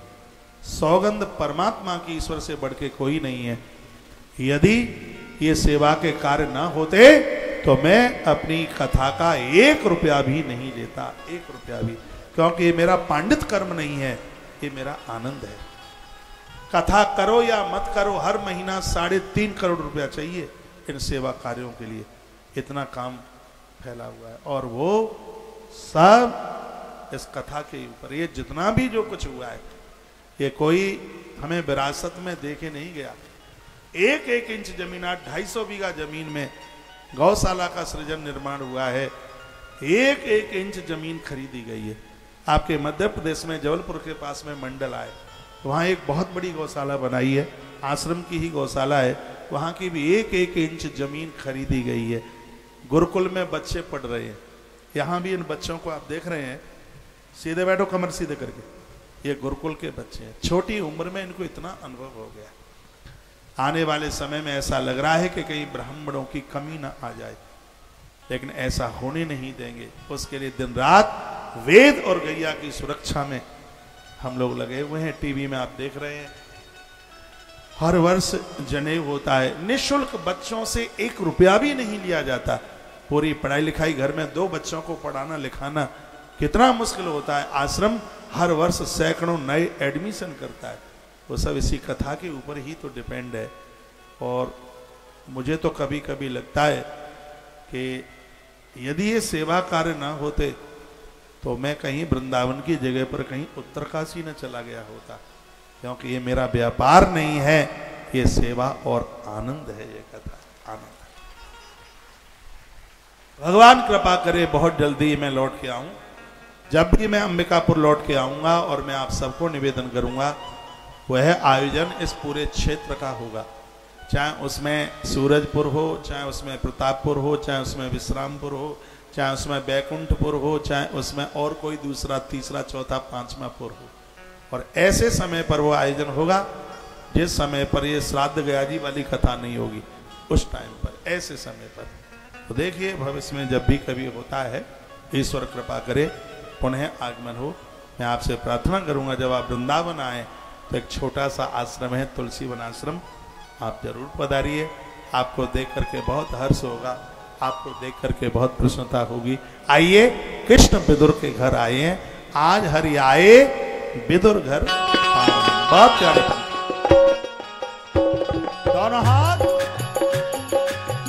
सौगंध परमात्मा की ईश्वर से बढ़ के कोई नहीं है। यदि ये सेवा के कार्य ना होते तो मैं अपनी कथा का 1 रुपया भी नहीं लेता, 1 रुपया भी, क्योंकि ये मेरा पांडित कर्म नहीं है, ये मेरा आनंद है। कथा करो या मत करो, हर महीना 3.5 करोड़ रुपया चाहिए इन सेवा कार्यों के लिए। इतना काम फैला हुआ है और वो सब इस कथा के ऊपर। ये जितना भी जो कुछ हुआ है, ये कोई हमें विरासत में देके नहीं गया। 1-1 इंच जमीन, 250 बीघा जमीन में गौशाला का सृजन निर्माण हुआ है। 1-1 इंच जमीन खरीदी गई है। आपके मध्य प्रदेश में जबलपुर के पास में मंडल आए, वहाँ एक बहुत बड़ी गौशाला बनाई है, आश्रम की ही गौशाला है, वहाँ की भी 1-1 इंच जमीन खरीदी गई है। गुरुकुल में बच्चे पढ़ रहे हैं, यहाँ भी इन बच्चों को आप देख रहे हैं, सीधे बैठो कमर सीधे करके, ये गुरुकुल के बच्चे हैं। छोटी उम्र में इनको इतना अनुभव हो गया। आने वाले समय में ऐसा लग रहा है कि कहीं ब्राह्मणों की कमी ना आ जाए। लेकिन ऐसा होने नहीं देंगे। उसके लिए दिन रात वेद और गैया की सुरक्षा में हम लोग लगे हुए हैं। टीवी में आप देख रहे हैं हर वर्ष जनेऊ होता है, निःशुल्क बच्चों से 1 रुपया भी नहीं लिया जाता। पूरी पढ़ाई लिखाई घर में 2 बच्चों को पढ़ाना लिखाना कितना मुश्किल होता है। आश्रम हर वर्ष सैकड़ों नए एडमिशन करता है। वो सब इसी कथा के ऊपर ही तो डिपेंड है। और मुझे तो कभी कभी लगता है कि यदि ये सेवा कार्य ना होते तो मैं कहीं वृंदावन की जगह पर कहीं उत्तरकाशी न चला गया होता, क्योंकि ये मेरा व्यापार नहीं है, ये सेवा और आनंद है। ये कथा आनंद है। भगवान कृपा करे बहुत जल्दी मैं लौट के आऊं। जब भी मैं अंबिकापुर लौट के आऊंगा और मैं आप सबको निवेदन करूंगा, वह आयोजन इस पूरे क्षेत्र का होगा, चाहे उसमें सूरजपुर हो, चाहे उसमें प्रतापपुर हो, चाहे उसमें विश्रामपुर हो, चाहे उसमें बैकुंठपुर हो, चाहे उसमें और कोई दूसरा तीसरा चौथा पांचवा पुर हो। और ऐसे समय पर वो आयोजन होगा जिस समय पर ये श्राद्ध गयाजी वाली कथा नहीं होगी, उस टाइम पर, ऐसे समय पर। तो देखिए भविष्य में जब भी कभी होता है, ईश्वर कृपा करे पुनः आगमन हो। मैं आपसे प्रार्थना करूंगा जब आप वृंदावन आए तो एक छोटा सा आश्रम है तुलसी वन आश्रम, आप जरूर पधारिए। आपको देख करके बहुत हर्ष होगा, आपको देख करके बहुत प्रसन्नता होगी। आइए कृष्ण विदुर के घर आए हैं आज, हरि आए विदुर घर। बहुत प्यारे दोनों हाथ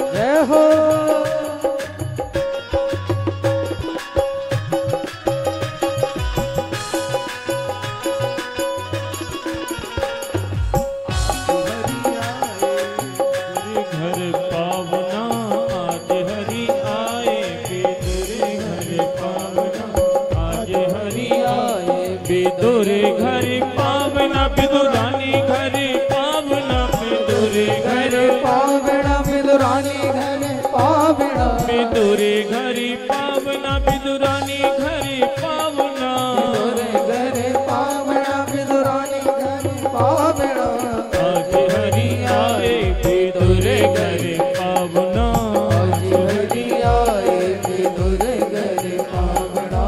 जय हो। विदुरे घरी पावना विदुरानी घरी पावना, घरे पावना विदुरानी घरे पावना। आज हरि आए विदुरे घरे पावना, आज हरि आए विदुर घरे पावना।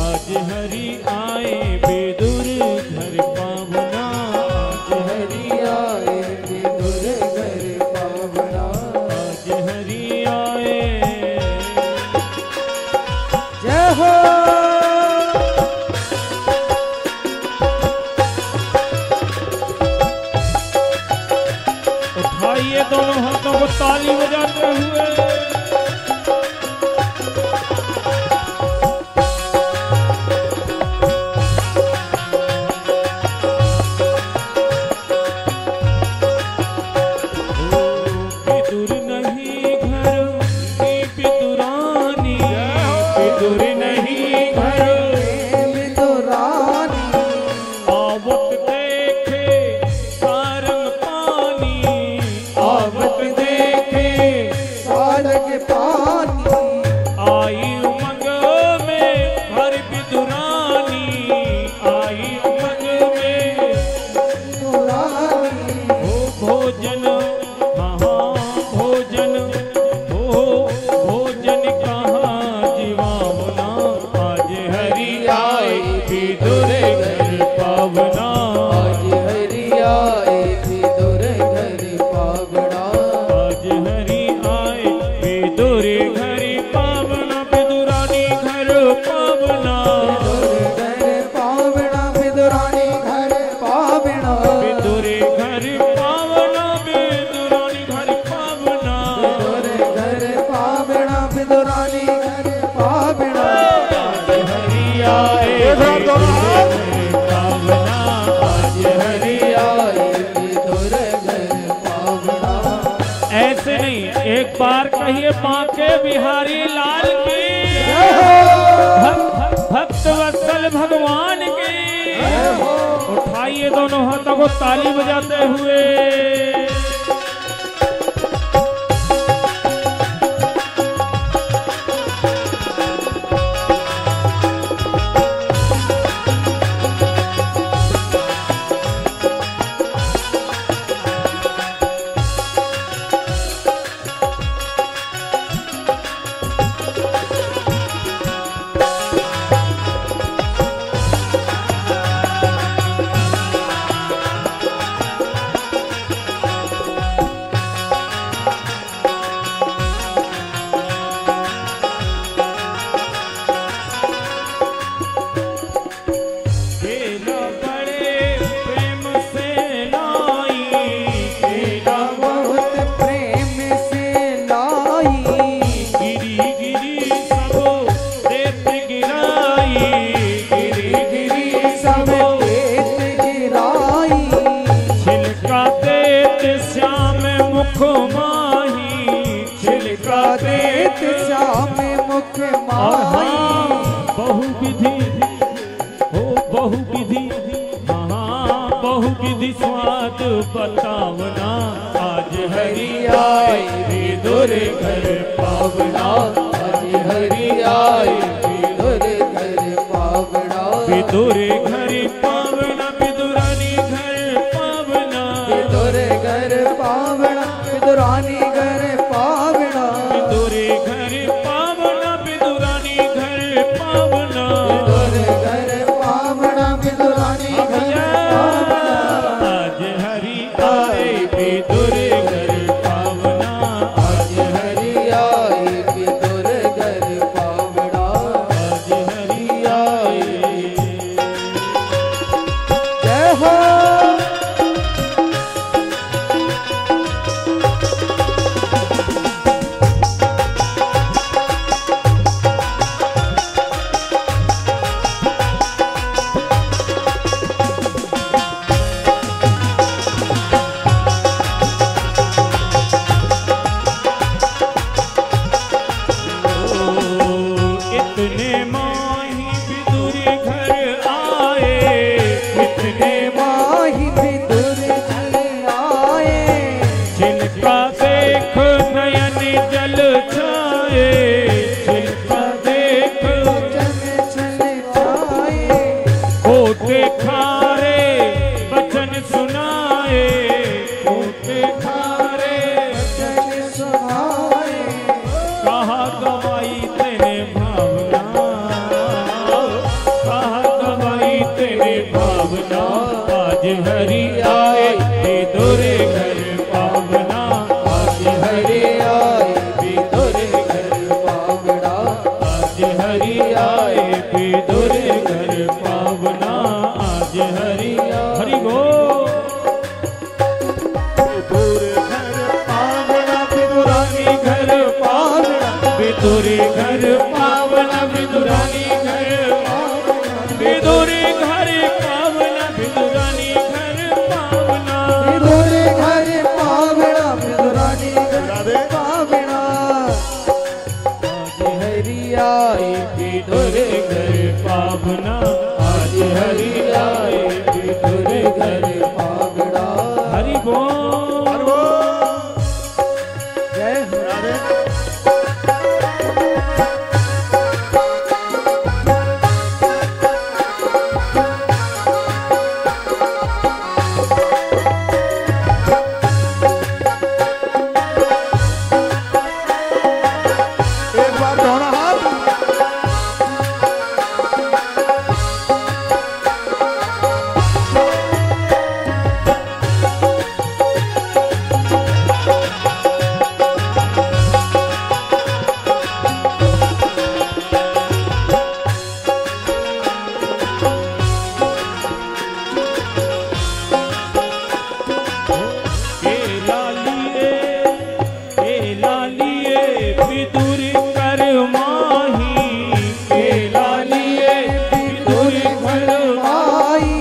आज हरि आए विदुर घर पावना, आज हरि आए विदुर घरे पावना। आज हरि आए। जय हो। उठाइए दोनों हाथों को ताली बजाते हुए। विदुर नहीं घर की विदुरानी, विदुर नहीं घर विदुरानी। आवत देखे सारंग पानी, आवत देखे सारंग पानी। आई उमंग में हर विदुरानी, आई उमंग में विदुरानी। भोजन महाभोजन हो, भोजन कहाँ जीवावना। आज हरि आए विदुर घर पावना, आज हरि आए विदुर घरे पावना। आज हरि आए विदुर घर पावना, विदुरानी घर पावना, घरे पावना विदुरानी घरे पावना। विदुर घर पावना, विदुरानी घर पावना। घरे पावना विदुरानी घरे पावना। आज हरि आए विदुर घर पावना, आज हरि आए विदुर घरे पावना। ऐसे नहीं, एक बार कहिए बांके बिहारी लाल की, भक्त वत्सल भगवान की। उठाइए दोनों हाथों को ताली बजाते हुए। मुख और माई। हाँ बहुविधि हो बहुविधि, हाँ बहुविधि स्वाद बतावना। आज हरि आए विदुर घर पावना, आज हरि आए विदुर घर पावना। विदुर घर पावना, विदुरानी घर पावना, विदुर घर पावना, विदुरानी घर पावना। विदुर घर पावना, विदुरानी घर पावना। विदुर घर पावना, विदुरानी घर पावना। आज हरि आए विदुर घर पावना, आज हरि आए विदुर घर पावना। आज हरि आए। जय हो। इतने माही विदुर घर आए, इतने माही विदुर घर आए। जिनका देख नयन जल छाए, जिनका देख जन चल जाए। होते खारे वचन सुनाए, होते खारे जन सुनाए। कहा गवाई तेरे भावना, कहा गवाई तेरे भावना। आज हरि आए विदुर घर पावना, आज हरि आए विदुर घर पावना। आज हरि आए विदुर घर पावना। आज हरि हरि बोल। विदुर घर पावना, विदुरानी घर पावना, विदुर घर पावना, विदुरानी घर पावना, विदुर घर पावना, विदुरानी घर पावना। विदुर घर पावना, विदुरानी घर पावना। आज हरि आए विदुर घर पावना, आज हरि आए विदुर घर पावना। हरि बोल। जय हो। एक बार दोनों हाथ। केला लिए विदुर कर माही, केला लिए विदुर कर आई।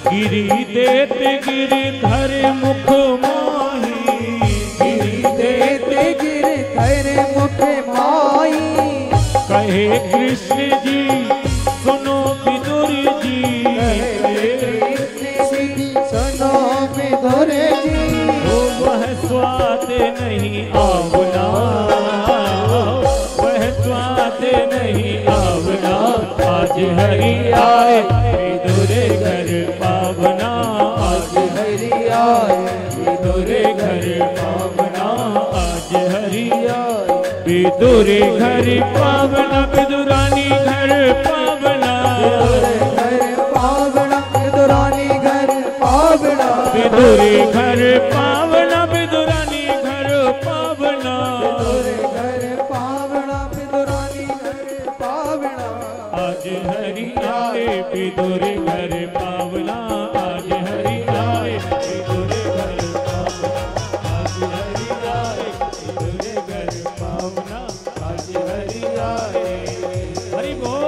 गिरी देत गिरधर मुख माही, गिरी देत गिर कर मुख माई। कहे कृष्ण जी सुनो विदुर जी, सुनो विदुर जी। वो वह स्वाद नहीं आवना, वह स्वाद नहीं आवना। आज हरि आए विदुर घर पावना, आज हरि आए विदुर घर पावना। आज हरि आए विदुर घर पावना, विदुरानी घर पावना, घर पावना, विदुरानी घर पावना। विदुर घर पावना, विदुरानी घर पावना। घर पावना, विदुरानी घर पावना। आज हरि आए विदुर घर पावना, आज हरि आए विदुर घर पावना। आज हरि आए विदुर घर पावना, आज हरि आए। हरि बोल।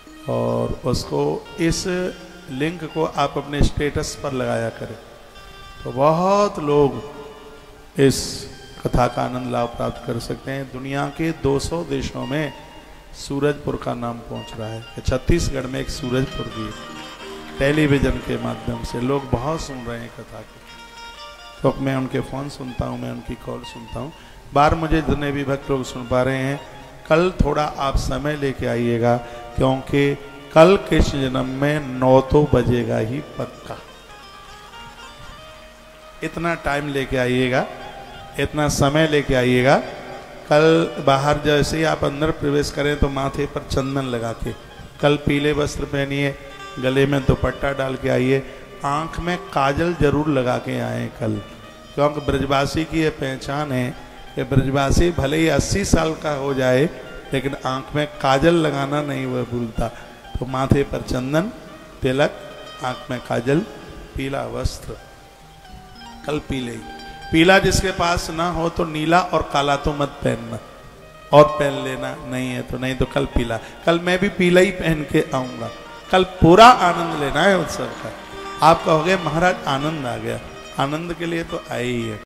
और उसको इस लिंक को आप अपने स्टेटस पर लगाया करें, तो बहुत लोग इस कथा का आनंद लाभ प्राप्त कर सकते हैं। दुनिया के 200 देशों में सूरजपुर का नाम पहुंच रहा है। छत्तीसगढ़ में एक सूरजपुर भी टेलीविजन के माध्यम से लोग बहुत सुन रहे हैं कथा को। तो मैं उनके फ़ोन सुनता हूँ, मैं उनकी कॉल सुनता हूँ। बार मुझे जितने भी भक्त लोग सुन पा रहे हैं, कल थोड़ा आप समय लेके आइएगा, क्योंकि कल कृष्ण जन्म में 9 तो बजेगा ही पक्का। इतना टाइम लेके आइएगा, इतना समय लेके आइएगा। कल बाहर जैसे ही आप अंदर प्रवेश करें तो माथे पर चंदन लगा के, कल पीले वस्त्र पहनिए, गले में दुपट्टा डाल के आइए, आंख में काजल जरूर लगा के आए कल, क्योंकि ब्रजवासी की ये पहचान है कि ब्रजवासी भले ही 80 साल का हो जाए लेकिन आंख में काजल लगाना नहीं वह भूलता। तो माथे पर चंदन, तिलक, आंख में काजल, पीला वस्त्र, कल पीले ही। पीला जिसके पास ना हो तो नीला और काला तो मत पहनना, और पहन लेना, नहीं है तो नहीं, तो कल पीला। कल मैं भी पीला ही पहन के आऊँगा। कल पूरा आनंद लेना है उत्सव का। आप कहोगे महाराज आनंद आ गया, आनंद के लिए तो आए ही है।